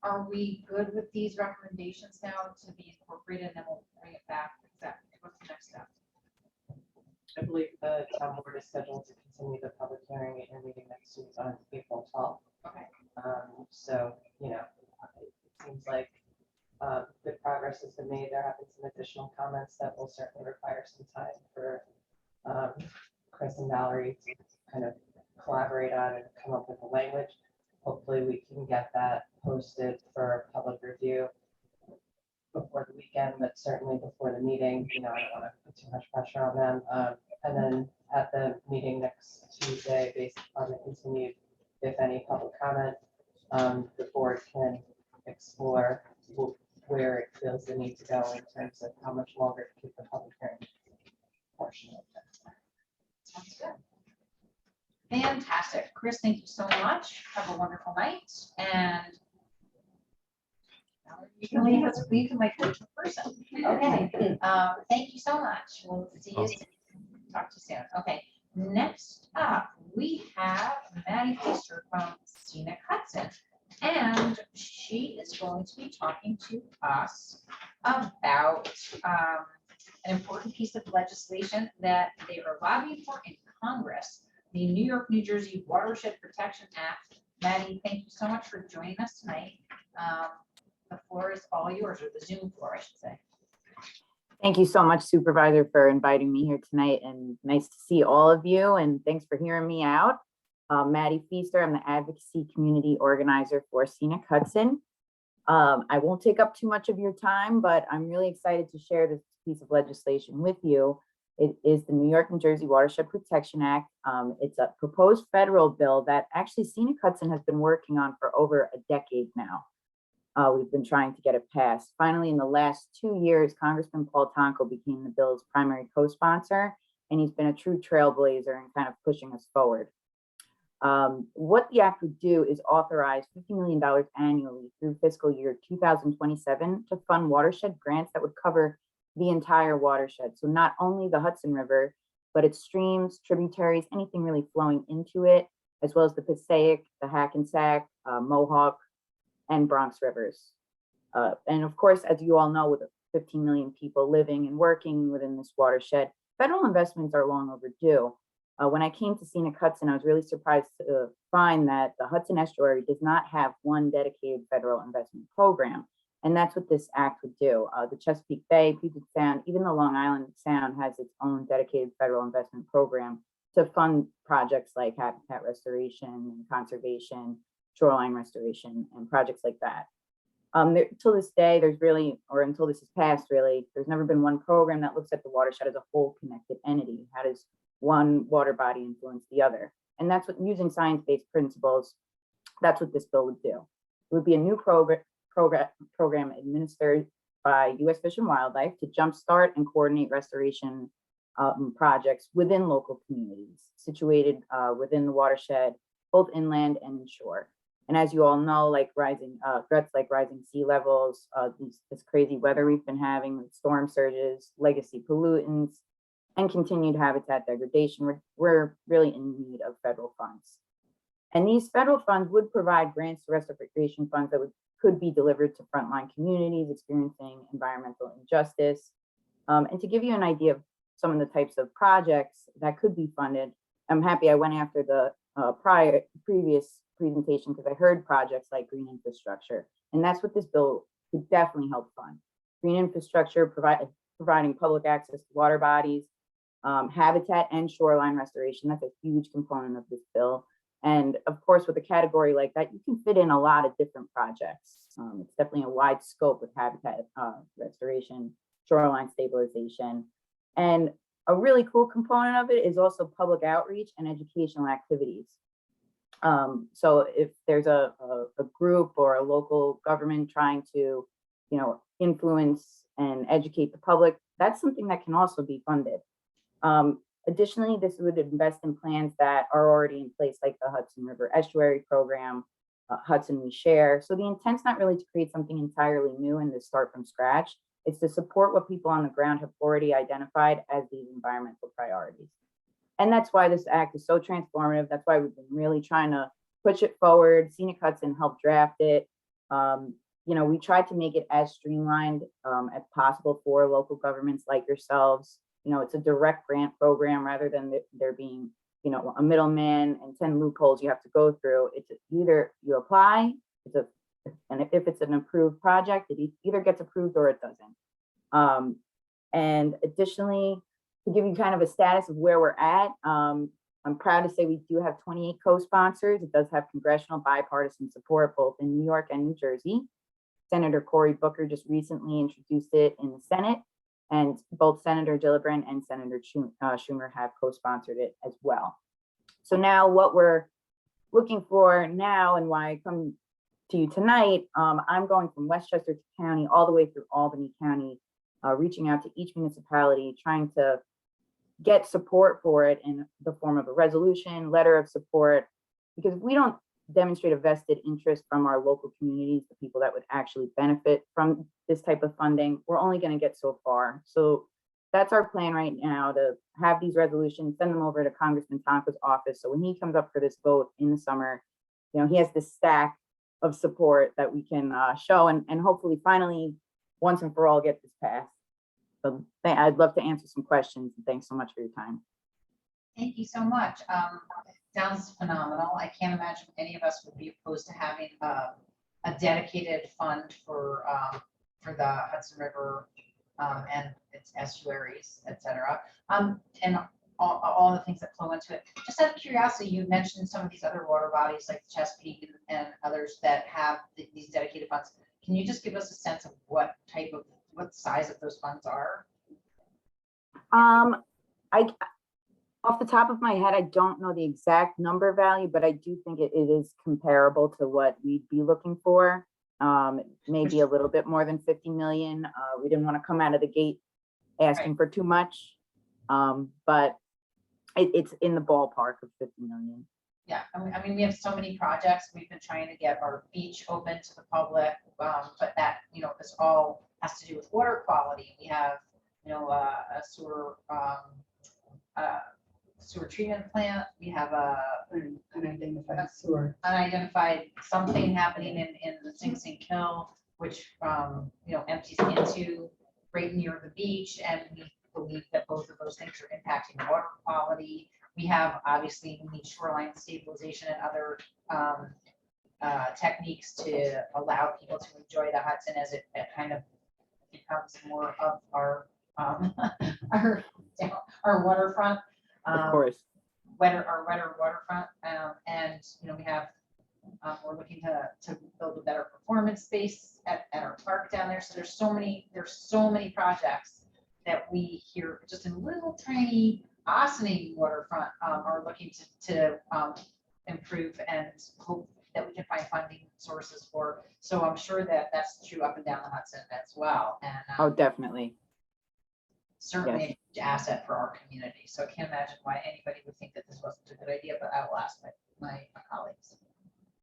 are we good with these recommendations now to be incorporated, and then we'll bring it back? What's the next step? I believe the town board is scheduled to continue the public hearing at your meeting next week on April 12th. Okay. So, you know, it seems like good progress has been made. There have been some additional comments that will certainly require some time for Chris and Valerie to kind of collaborate on and come up with the language. Hopefully we can get that posted for public review before the weekend, but certainly before the meeting. You know, I don't want to put too much pressure on them. And then at the meeting next Tuesday, based on the continued, if any, public comment, the board can explore where it feels the need to go in terms of how much longer to keep the public hearing portion of it. Sounds good. Fantastic. Chris, thank you so much. Have a wonderful night. And you can leave us, we can like coach in person. Okay. Thank you so much. We'll see you soon. Talk to you soon. Okay. Next up, we have Maddie Pfister from Scenic Hudson. And she is going to be talking to us about an important piece of legislation that they are lobbying for in Congress, the New York, New Jersey Watershed Protection Act. Maddie, thank you so much for joining us tonight. The floor is all yours, or the Zoom floor, I should say. Thank you so much, Supervisor, for inviting me here tonight, and nice to see all of you, and thanks for hearing me out. Maddie Pfister, I'm the Advocacy Community Organizer for Scenic Hudson. I won't take up too much of your time, but I'm really excited to share this piece of legislation with you. It is the New York, New Jersey Watershed Protection Act. It's a proposed federal bill that actually Scenic Hudson has been working on for over a decade now. We've been trying to get it passed. Finally, in the last 2 years, Congressman Paul Tonko became the bill's primary co-sponsor, and he's been a true trailblazer and kind of pushing us forward. What the act would do is authorize $50 million annually through fiscal year 2027 to fund watershed grants that would cover the entire watershed. So not only the Hudson River, but its streams, tributaries, anything really flowing into it, as well as the Passaic, the Hackensack, Mohawk, and Bronx rivers. And of course, as you all know, with 15 million people living and working within this watershed, federal investments are long overdue. When I came to Scenic Hudson, I was really surprised to find that the Hudson Estuary does not have one dedicated federal investment program. And that's what this act would do. The Chesapeake Bay, Puget Sound, even the Long Island Sound has its own dedicated federal investment program to fund projects like habitat restoration and conservation, shoreline restoration, and projects like that. Till this day, there's really, or until this is passed, really, there's never been one program that looks at the watershed as a whole connected entity. How does one water body influence the other? And that's what, using science-based principles, that's what this bill would do. It would be a new program administered by U.S. Fish and Wildlife to jumpstart and coordinate restoration projects within local communities situated within the watershed, both inland and inshore. And as you all know, like rising threats like rising sea levels, this crazy weather we've been having with storm surges, legacy pollutants, and continued habitat degradation, we're really in need of federal funds. And these federal funds would provide grants to restoration funds that could be delivered to frontline communities experiencing environmental injustice. And to give you an idea of some of the types of projects that could be funded, I'm happy I went after the previous presentation because I heard projects like green infrastructure, and that's what this bill could definitely help fund. Green infrastructure, providing public access to water bodies, habitat and shoreline restoration. That's a huge component of this bill. And of course, with a category like that, you can fit in a lot of different projects. It's definitely a wide scope with habitat restoration, shoreline stabilization. And a really cool component of it is also public outreach and educational activities. So if there's a group or a local government trying to, influence and educate the public, that's something that can also be funded. Additionally, this would invest in plans that are already in place, like the Hudson River Estuary Program, Hudson We Share. So the intent's not really to create something entirely new and to start from scratch. It's to support what people on the ground have already identified as these environmental priorities. And that's why this act is so transformative. That's why we've been really trying to push it forward. Scenic Hudson helped draft it. We tried to make it as streamlined as possible for local governments like yourselves. It's a direct grant program rather than there being, a middleman and 10 loopholes you have to go through. It's either you apply, and if it's an approved project, it either gets approved or it doesn't. And additionally, to give you kind of a status of where we're at, I'm proud to say we do have 28 co-sponsors. It does have congressional bipartisan support both in New York and New Jersey. Senator Cory Booker just recently introduced it in the Senate, and both Senator Gillibrand and Senator Schumer have co-sponsored it as well. So now what we're looking for now, and why I come to you tonight, I'm going from Westchester County all the way through Albany County, reaching out to each municipality, trying to get support for it in the form of a resolution, letter of support, because if we don't demonstrate a vested interest from our local communities, the people that would actually benefit from this type of funding, we're only going to get so far. So that's our plan right now, to have these resolutions, send them over to Congressman Tonka's office. So when he comes up for this vote in the summer, he has this stack of support that we can show and hopefully finally once and for all get this passed. So I'd love to answer some questions, and thanks so much for your time. Thank you so much. Sounds phenomenal. I can't imagine any of us would be opposed to having a dedicated fund for the Hudson River and its estuaries, et cetera, and all the things that flow into it. Just out of curiosity, you mentioned some of these other water bodies like Chesapeake and others that have these dedicated funds. Can you just give us a sense of what size of those funds are? Off the top of my head, I don't know the exact number value, but I do think it is comparable to what we'd be looking for. Maybe a little bit more than 50 million. We didn't want to come out of the gate asking for too much, but it's in the ballpark of 50 million. Yeah, I mean, we have so many projects. We've been trying to get our beach open to the public, but that, this all has to do with water quality. We have, a sewer treatment plant. We have unidentified something happening in the Sing Sing Hill, which empties into right near the beach, and we believe that both of those things are impacting water quality. We need shoreline stabilization and other techniques to allow people to enjoy the Hudson as it kind of becomes more of our waterfront. Of course. Wetter waterfront, and we have we're looking to build a better performance space at our park down there. So there's so many projects that we here just in little tiny Ossining waterfront are looking to improve and hope that we can find funding sources for. So I'm sure that that's true up and down the Hudson as well. And oh, definitely. Certainly a huge asset for our community. So I can't imagine why anybody would think that this wasn't a good idea, but I will ask my colleagues.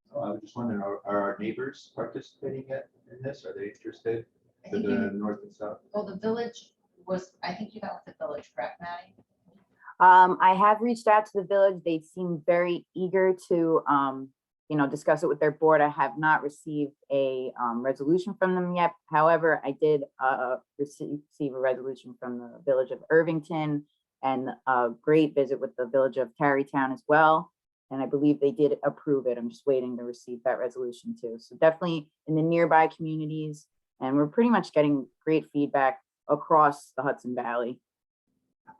So I was just wondering, are our neighbors participating in this? Are they interested to the north and south? Well, the village was, I think you got with the village, correct, Maddie? I have reached out to the village. They seem very eager to discuss it with their board. I have not received a resolution from them yet. However, I did receive a resolution from the Village of Irvington and a great visit with the Village of Tarrytown as well. And I believe they did approve it. I'm just waiting to receive that resolution too. So definitely in the nearby communities, and we're pretty much getting great feedback across the Hudson Valley.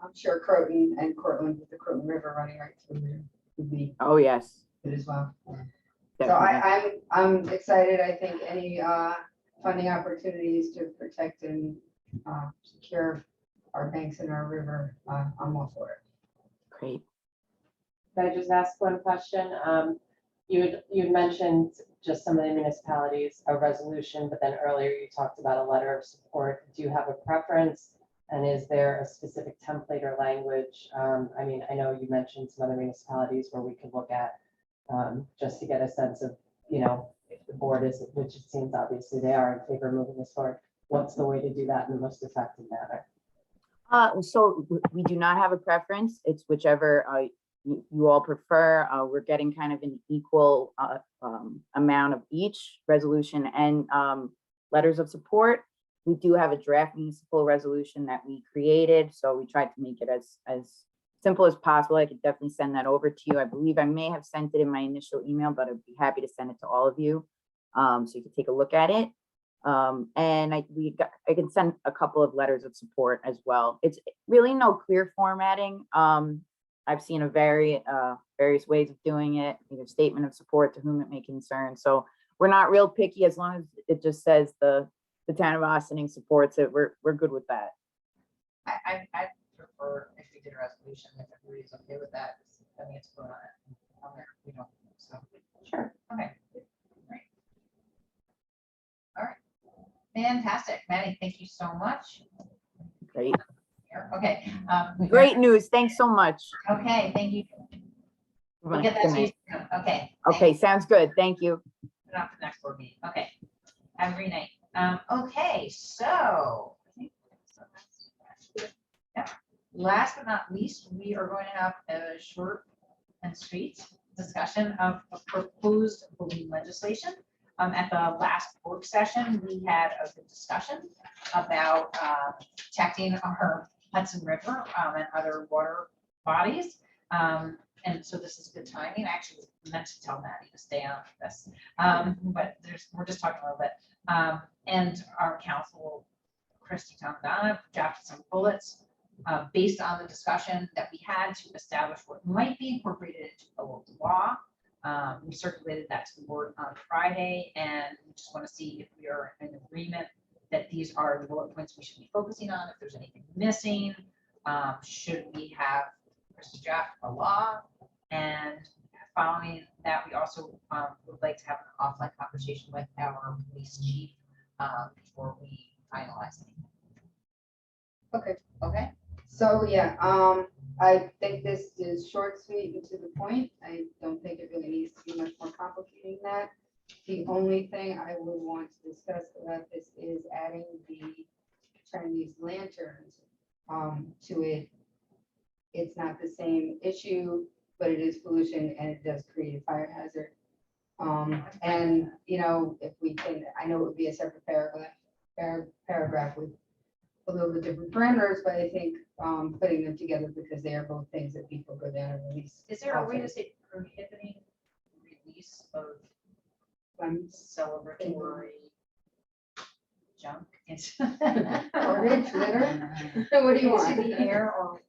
I'm sure Croton and Cortland with the Croton River running right through there would be Oh, yes. good as well. So Definitely. I'm excited. I think any funding opportunities to protect and secure our banks and our river, I'm all for it. Great. Can I just ask one question? You mentioned just some of the municipalities, a resolution, but then earlier you talked about a letter of support. Do you have a preference? And is there a specific template or language? I mean, I know you mentioned some other municipalities where we could look at just to get a sense of, if the board is, which it seems obviously they are in favor of moving this forward, what's the way to do that in the most effective manner? So we do not have a preference. It's whichever you all prefer. We're getting kind of an equal amount of each resolution and letters of support. We do have a draft municipal resolution that we created, so we tried to make it as simple as possible. I could definitely send that over to you. I believe I may have sent it in my initial email, but I'd be happy to send it to all of you, so you can take a look at it. And I can send a couple of letters of support as well. It's really no clear formatting. I've seen a various ways of doing it, either statement of support to whom it may concern. So we're not real picky as long as it just says the town of Austining supports it. We're good with that. I prefer if we did a resolution, if everybody's okay with that. I mean, it's put on there, so. Sure. Okay. Great. All right. Fantastic. Maddie, thank you so much. Great. Okay. Great news. Thanks so much. Okay, thank you. We'll get that to you soon. Okay. Okay, sounds good. Thank you. Put it on for the next board meeting. Okay. Have a great night. Okay, so I think yeah. Last but not least, we are going to have a short and sweet discussion of proposed balloon legislation. At the last work session, we had a good discussion about protecting our Hudson River and other water bodies. And so this is good timing. I actually meant to tell Maddie to stay on this, but we're just talking a little bit. And our council, Christy Tomadonna, drafted some bullets based on the discussion that we had to establish what might be incorporated into the local law. We circulated that to the board on Friday, and we just want to see if we are in agreement that these are the bullet points we should be focusing on, if there's anything missing, should we have Christy draft a law, and following that, we also would like to have an offline conversation with our police chief before we finalize anything. Okay. Okay. So yeah, I think this is short, sweet, and to the point. I don't think it really needs to be much more complicated than that. The only thing I would want to discuss about this is adding the Chinese lanterns to it. It's not the same issue, but it is pollution and it does create a fire hazard. And if we can, I know it would be a separate paragraph with a little bit different parameters, but I think putting them together because they are both things that people go down and release. Is there a way to say prohibiting release of celebratory junk garbage, litter? What do you want? Into the air or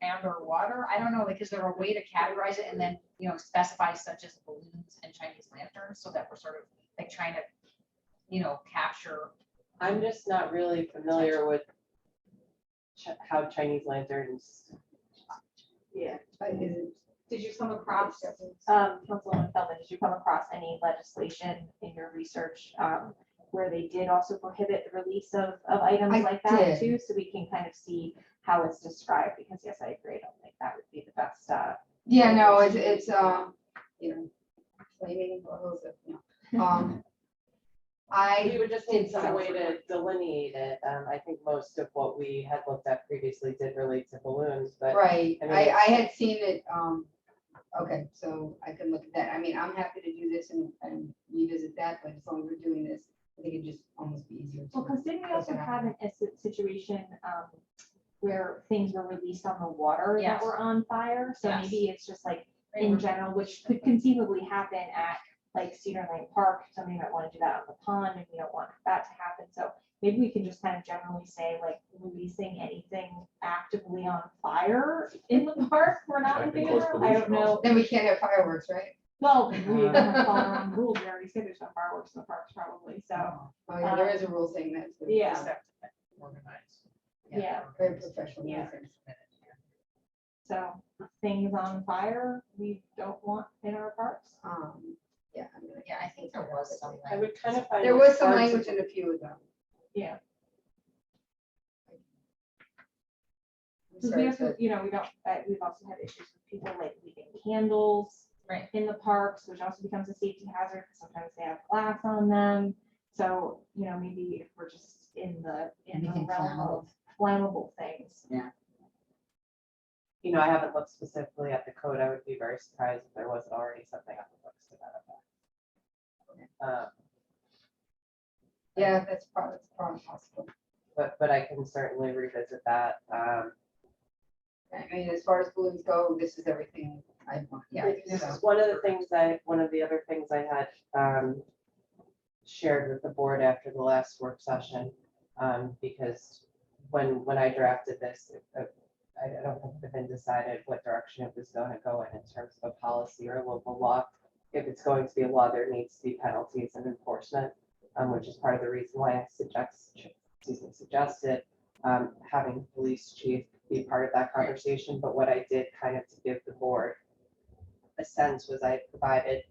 water? I don't know, like, is there a way to categorize it and then, specify such as balloons and Chinese lanterns so that we're sort of like trying to, capture. I'm just not really familiar with how Chinese lanterns. Yeah. Did you come across, Councilwoman Feldman, did you come across any legislation in your research where they did also prohibit the release of items like that too? So we can kind of see how it's described, because yes, I agree. I don't think that would be the best. Yeah, no, it's flaming bottles of, We would just need some way to delineate it. I think most of what we had looked at previously did relate to balloons, but right. I mean, I had seen it Okay, so I can look at that. I mean, I'm happy to do this and revisit that, but as long as we're doing this, I think it'd just almost be easier. Well, because didn't we also have a situation where things were released on the water that Yes. were on fire? So Yes. maybe it's just like in general, which could conceivably happen at like Cedar Lane Park. Somebody might want to do that on the pond and we don't want that to happen. So maybe we can just kind of generally say like releasing anything actively on fire in the park. We're not That in can favor. cause I don't pollution know. Then we can't have fireworks, right? Well, we don't have firearm rules. We already said there's no fireworks in the parks probably. So Oh, yeah, there is a rule saying that. too. yeah, Organized. yeah. Very professional. Yeah. reasons. So things on fire, we don't want in our parks. Yeah. I'm gonna- Yeah, I think there was some. I would kind of find. There it was some hard to- language in a few of them. Yeah. I'm Because we sorry, also, but- you know, we don't, we've also had issues with people like leaving candles Right. in the parks, which also becomes a safety hazard. Because sometimes they have glass on them. So, you know, maybe if we're just in the Anything realm of flammable things. You know, I haven't looked specifically at the code. I would be very surprised if there wasn't already something on the books to that effect. Yeah, that's probably possible. But I can certainly revisit that. I mean, as far as balloons go, this is everything I want. Yeah. This so- is one of the other things I had shared with the board after the last work session, because when I drafted this, I don't think it's been decided what direction it was going to go in terms of a policy or local law. If it's going to be a law, there needs to be penalties and enforcement, which is part of the reason why I suggested having the police chief be part of that conversation. But what I did kind of to give the board a sense was I provided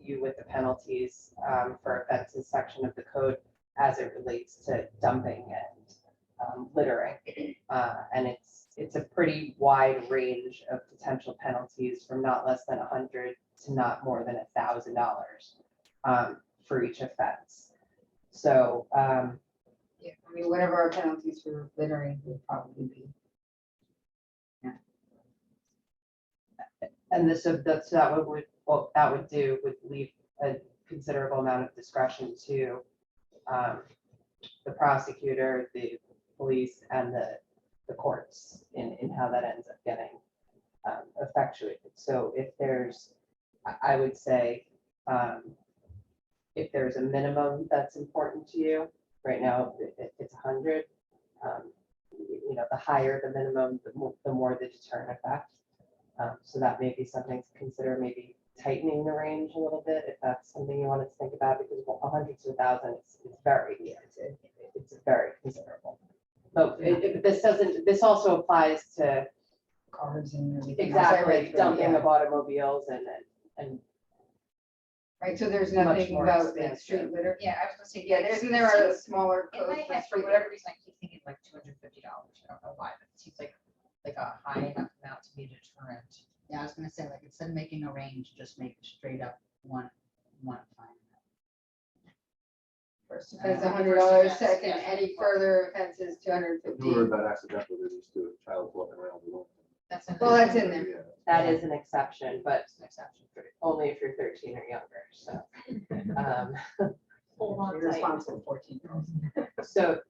you with the penalties for offenses section of the code as it relates to dumping and littering. And it's a pretty wide range of potential penalties from not less than $100 to not more than $1,000 for each offense. So Yeah, I mean, whatever our penalties for littering would probably be. and that would leave a considerable amount of discretion to the prosecutor, the police, and the courts in how that ends up getting effectuated. So if there's, I would say, if there's a minimum that's important to you, right now it's 100. You know, the higher the minimum, the more the deterrent effect. So that may be something to consider, maybe tightening the range a little bit, if that's something you wanted to think about, because 100 to 1,000 is very, it's very considerable. But this also applies to Cars and everything. else I read exactly through, dumping yeah. of automobiles and Right, so there's much nothing more about the expansive. street litter. Yeah, I was gonna say. Yeah, like, there are seems- smaller In my codes. head, for whatever reason, I keep thinking like $250. I don't know why, but it seems like a high enough amount to be a deterrent. Yeah, I was gonna say, like, instead of making a range, just make it straight up one fine. First offense, First $100, offense, second, yeah. any further offenses, If you heard $250. about accidental, they just do a child walking around the room. That's in. Well, that's in there. Yeah. that is an exception, but An exception. only if you're 13 or younger. So, Hold on You're tight. responsible for 14-year-olds. so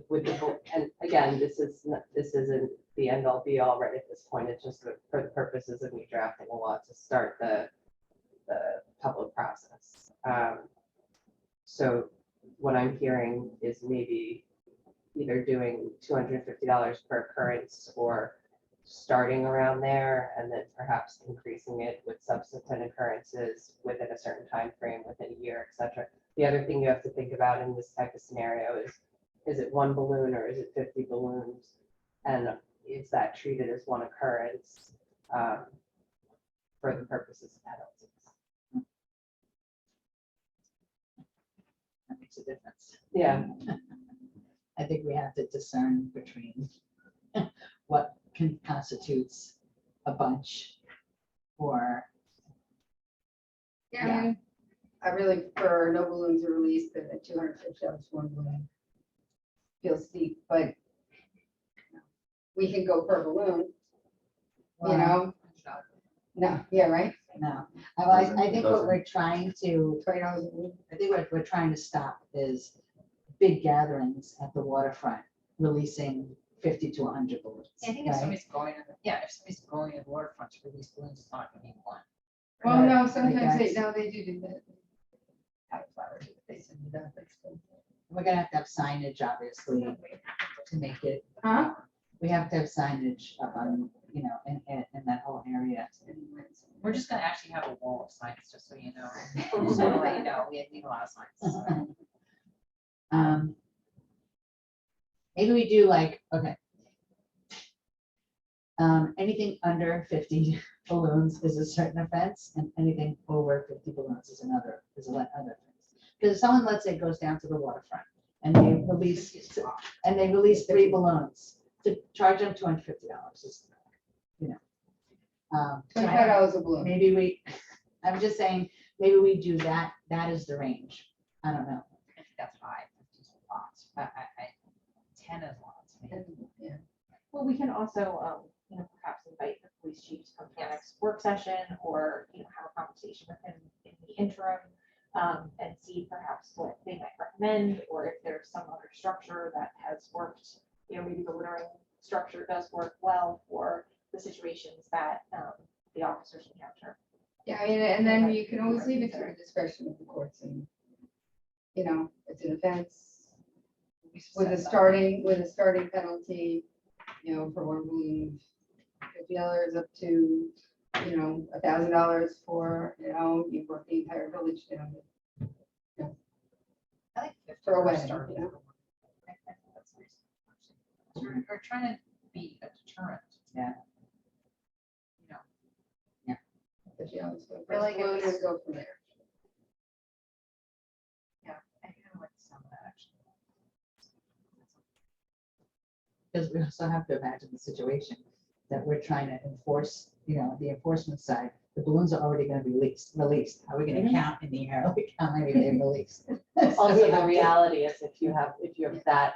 with the, and again, this isn't the end all be all right at this point. It's just for the purposes of me drafting a law to start the public process. So what I'm hearing is maybe either doing $250 per occurrence or starting around there and then perhaps increasing it with subsequent occurrences within a certain time frame, within a year, et cetera. The other thing you have to think about in this type of scenario is it one balloon or is it 50 balloons? And is that treated as one occurrence for the purposes of penalties? That makes a difference. Yeah. I think we have to discern between what constitutes a bunch or, Yeah, I mean, I really prefer no balloons are released than at $250 for one balloon. Feels steep, but we can go per balloon, you know? No, yeah, right? No. I think what we're trying to, $20 a balloon. I think what we're trying to stop is big gatherings at the waterfront, releasing 50 to 100 balloons. I think if right? somebody's going, if somebody's going to the waterfront to release balloons, it's not gonna be one. Well, Right, no, like sometimes they, that's- no, they do that. Have flowers, they send you that. We're gonna have to have signage, obviously, to make it. Huh? We have to have signage up on, you know, in that whole area. We're just gonna actually have a wall of signs, just so you know. Just wanna let you know, we need a lot of signs. Maybe we do like, okay. Anything under 50 balloons is a certain offense, and anything over 50 balloons is another offense. Because if someone, let's say, goes down to the waterfront and they release 3 balloons, to charge them $250 is, you know. $25 a balloon. Maybe I'm just saying, maybe we do that. That is the range. I don't know. I think that's 5, 50 is a lot. 10 is lots. Yeah. Well, we can also, perhaps invite the police chief to come to our next work session, or, have a conversation with him in the interim, and see perhaps what they might recommend, or if there's some other structure that has worked, maybe the littering structure does work well for the situations that the officers encounter. Yeah, I mean, and then you can always leave it to the discretion of the courts, and, it's an offense with a starting penalty, for one balloon, $50 up to, $1,000 for, you work the entire village down. I like 50 For a for wedding, starting. you know? I think that's nice. We're trying to be a deterrent. Yeah. So I like it. balloon and go from there. I kind of like some of that, actually. Because we also have to imagine the situation that we're trying to enforce, the enforcement side. The balloons are already going to be released. How are we going to count in the air? Like how many they released? Also, the reality is if you have that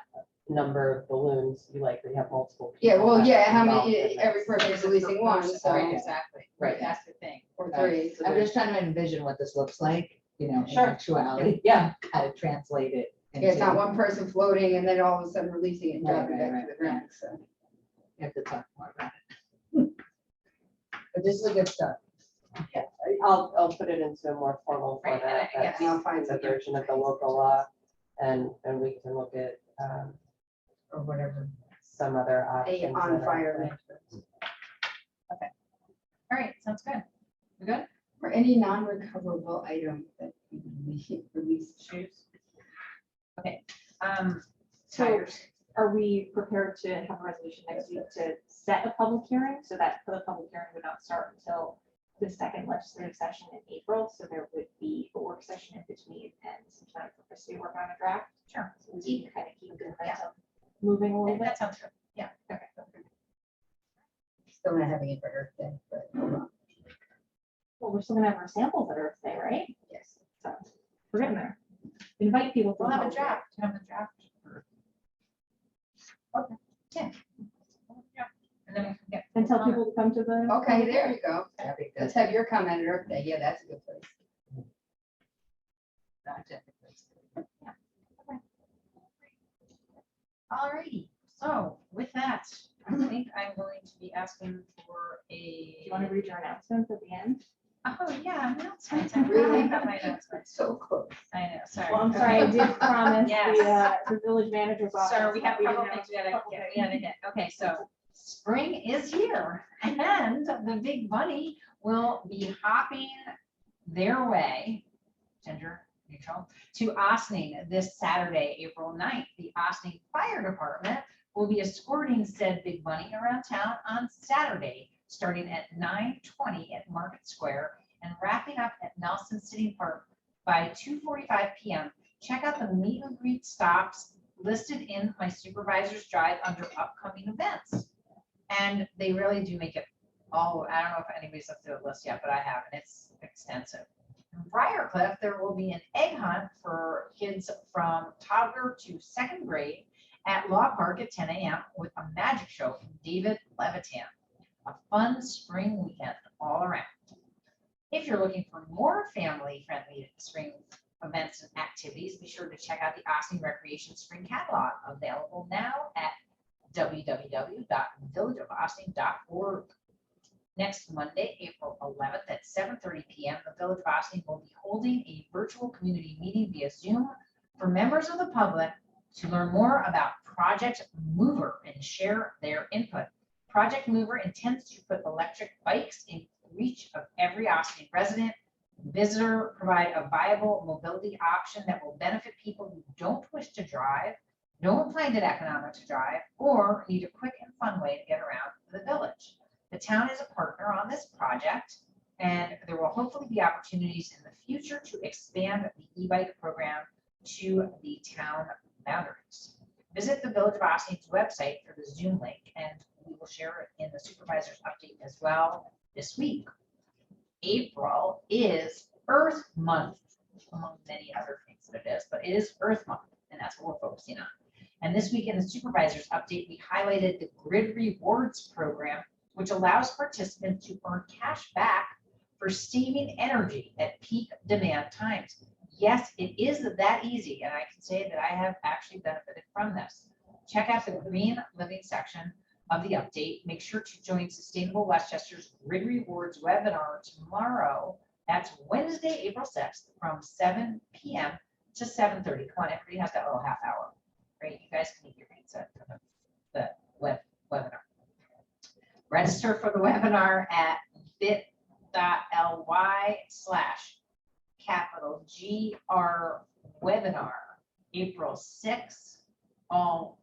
number of balloons, you likely have multiple. Yeah, people well, that yeah, are how involved many, in every this. person is releasing one, so, Right, exactly. Right. That's the thing. or 3. So I'm there's- just trying to envision what this looks like, in Sure. actuality, Yeah, how to translate it. Yeah, it's not into- one person floating and then all of a sudden releasing it and dropping Right, back to the ground, so. We have to talk more about it. But this is a good start. I'll put it into a more formal Right, format. and I That's guess I'll find the some- version of the local law, and we can look at Or whatever. some other A options. on that are fire out there. list. All right, sounds good. We good? Or any non-recoverable item that we release. Shoes? Okay, So tires. are we prepared to have a resolution next week to set a public hearing, so that the public hearing would not start until the second legislative session in April? So there would be a work session in between and some time for us to work on a draft. Sure. So we can kind of keep the Yeah. momentum moving a little bit. That sounds good. Yeah. Okay. Still not having it for Earth Day, but hold on. Well, we're still gonna have our samples at Earth Day, right? Yes. So we're getting there. Invite people. to We'll have a public draft. Have a draft. Okay. Yeah. Yeah. And then we can get. And tell people to come to the. Okay, there you go. That'd be good. Let's have your comment at Earth Day. Yeah, that's a good place. All righty. So with that, I think I'm going to be asking for Do a. you want to read your announcements at the end? Oh, yeah, announcements. I really have my announcements. So close. I know, sorry. Well, I'm sorry, I did promise Yes. the village manager's office. Sorry, we have a that couple didn't things we gotta couple get, things. Okay, so spring is here and the big bunny will be hopping their way, gender neutral, to Ossining this Saturday, April 9th. The Ossining Fire Department will be escorting said big bunny around town on Saturday, starting at 9:20 at Market Square and wrapping up at Nelson City Park by 2:45 p.m. Check out the meet and greet stops listed in my supervisor's drive under upcoming events. And they really do make it all, I don't know if anybody's up to the list yet, but I have, and it's extensive. In Briarcliff, there will be an egg hunt for kids from toddler to second grade at Law Park at 10 a.m. with a magic show from David Levitan. a fun spring weekend all around. If you're looking for more family-friendly spring events and activities, be sure to check out the Austin Recreation Spring Catalog, available now at www.villageofaustin.org. Next Monday, April 11th at 7:30 p.m., the Village of Austin will be holding a virtual community meeting via Zoom for members of the public to learn more about Project Mover and share their input. Project Mover intends to put electric bikes in reach of every Austin resident, visitor, provide a viable mobility option that will benefit people who don't wish to drive, don't find it economic to drive, or need a quick and fun way to get around the village. The town is a partner on this project, and there will hopefully be opportunities in the future to expand the e-bike program to the town boundaries. Visit the Village of Austin's website for the Zoom link, and we will share it in the supervisor's update as well this week. April is Earth Month, among many other things that it is, but it is Earth Month, and that's what we're focusing on. And this week in the supervisor's update, we highlighted the Grid Rewards program, which allows participants to earn cash back for saving energy at peak demand times. Yes, it is that easy, and I can say that I have actually benefited from this. Check out the Green Living section of the update. Make sure to join Sustainable Westchester's Grid Rewards webinar tomorrow. That's Wednesday, April 6th from 7 p.m. to 7:30. Come on, everybody has that little half hour, right? You guys can eat your pizza for the webinar. Register for the webinar at bit.ly/GR webinar, April 6th.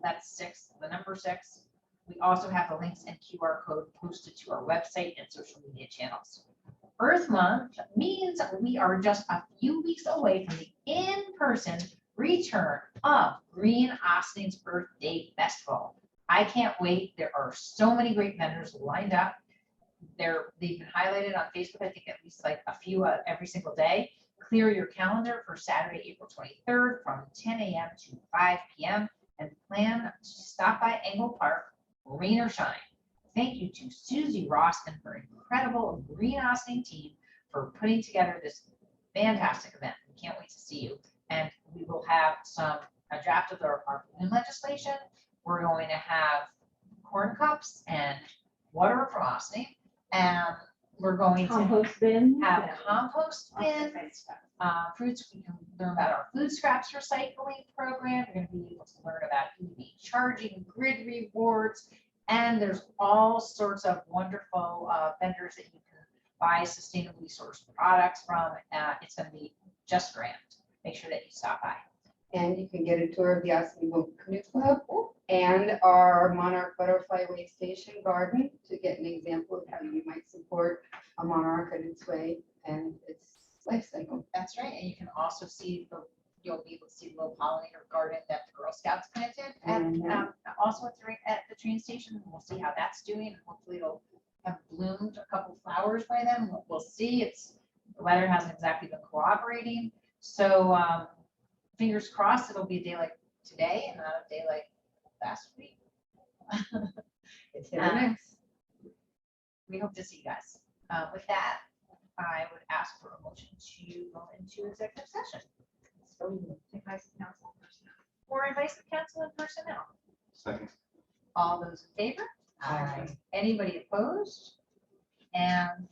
That's 6, the number 6. We also have the links and QR code posted to our website and social media channels. Earth Month means we are just a few weeks away from the in-person return of Green Austin's Earth Day Festival. I can't wait. There are so many great vendors lined up. They've been highlighted on Facebook, I think at least like a few every single day. Clear your calendar for Saturday, April 23rd from 10 a.m. to 5 p.m. and plan to stop by Engle Park, rain or shine. Thank you to Susie Ross and her incredible Green Austin team for putting together this fantastic event. We can't wait to see you. And we will have a draft of our balloon legislation. We're going to have corn cups and water from Austin. And we're going to Compost bin. have compost bins, fruits. We can learn about our food scraps recycling program. You're going to be able to learn about EV charging, grid rewards, and there's all sorts of wonderful vendors that you can buy sustainably sourced products from. It's going to be just grand. Make sure that you stop by. And you can get a tour of the Austin Boat Canoe Club and our Monarch Butterfly Way Station Garden to get an example of how you might support a monarch and its way and its life cycle. That's right. And you can also see you'll be able to see the little pollinator garden that the Girl Scouts planted, and also at the train station. We'll see how that's doing. Hopefully it'll have bloomed a couple flowers by then. We'll see. The weather hasn't exactly been cooperating. So fingers crossed it'll be a day like today and not a day like last week. It's hit or miss. We hope to see you guys. With that, I would ask for a motion to go into executive session. So advice of council and personnel. Or advice of council and personnel. Second. All those in favor? Aye. Anybody opposed? And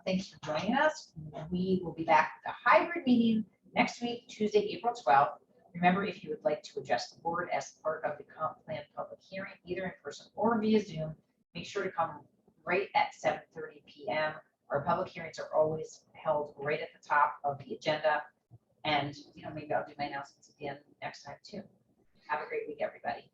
thanks for joining us. We will be back with a hybrid meeting next week, Tuesday, April 12th. Remember, if you would like to address the board as part of the comp plan public hearing, either in person or via Zoom, make sure to come right at 7:30 p.m. Our public hearings are always held right at the top of the agenda. And maybe I'll do my announcements again next time too. Have a great week, everybody.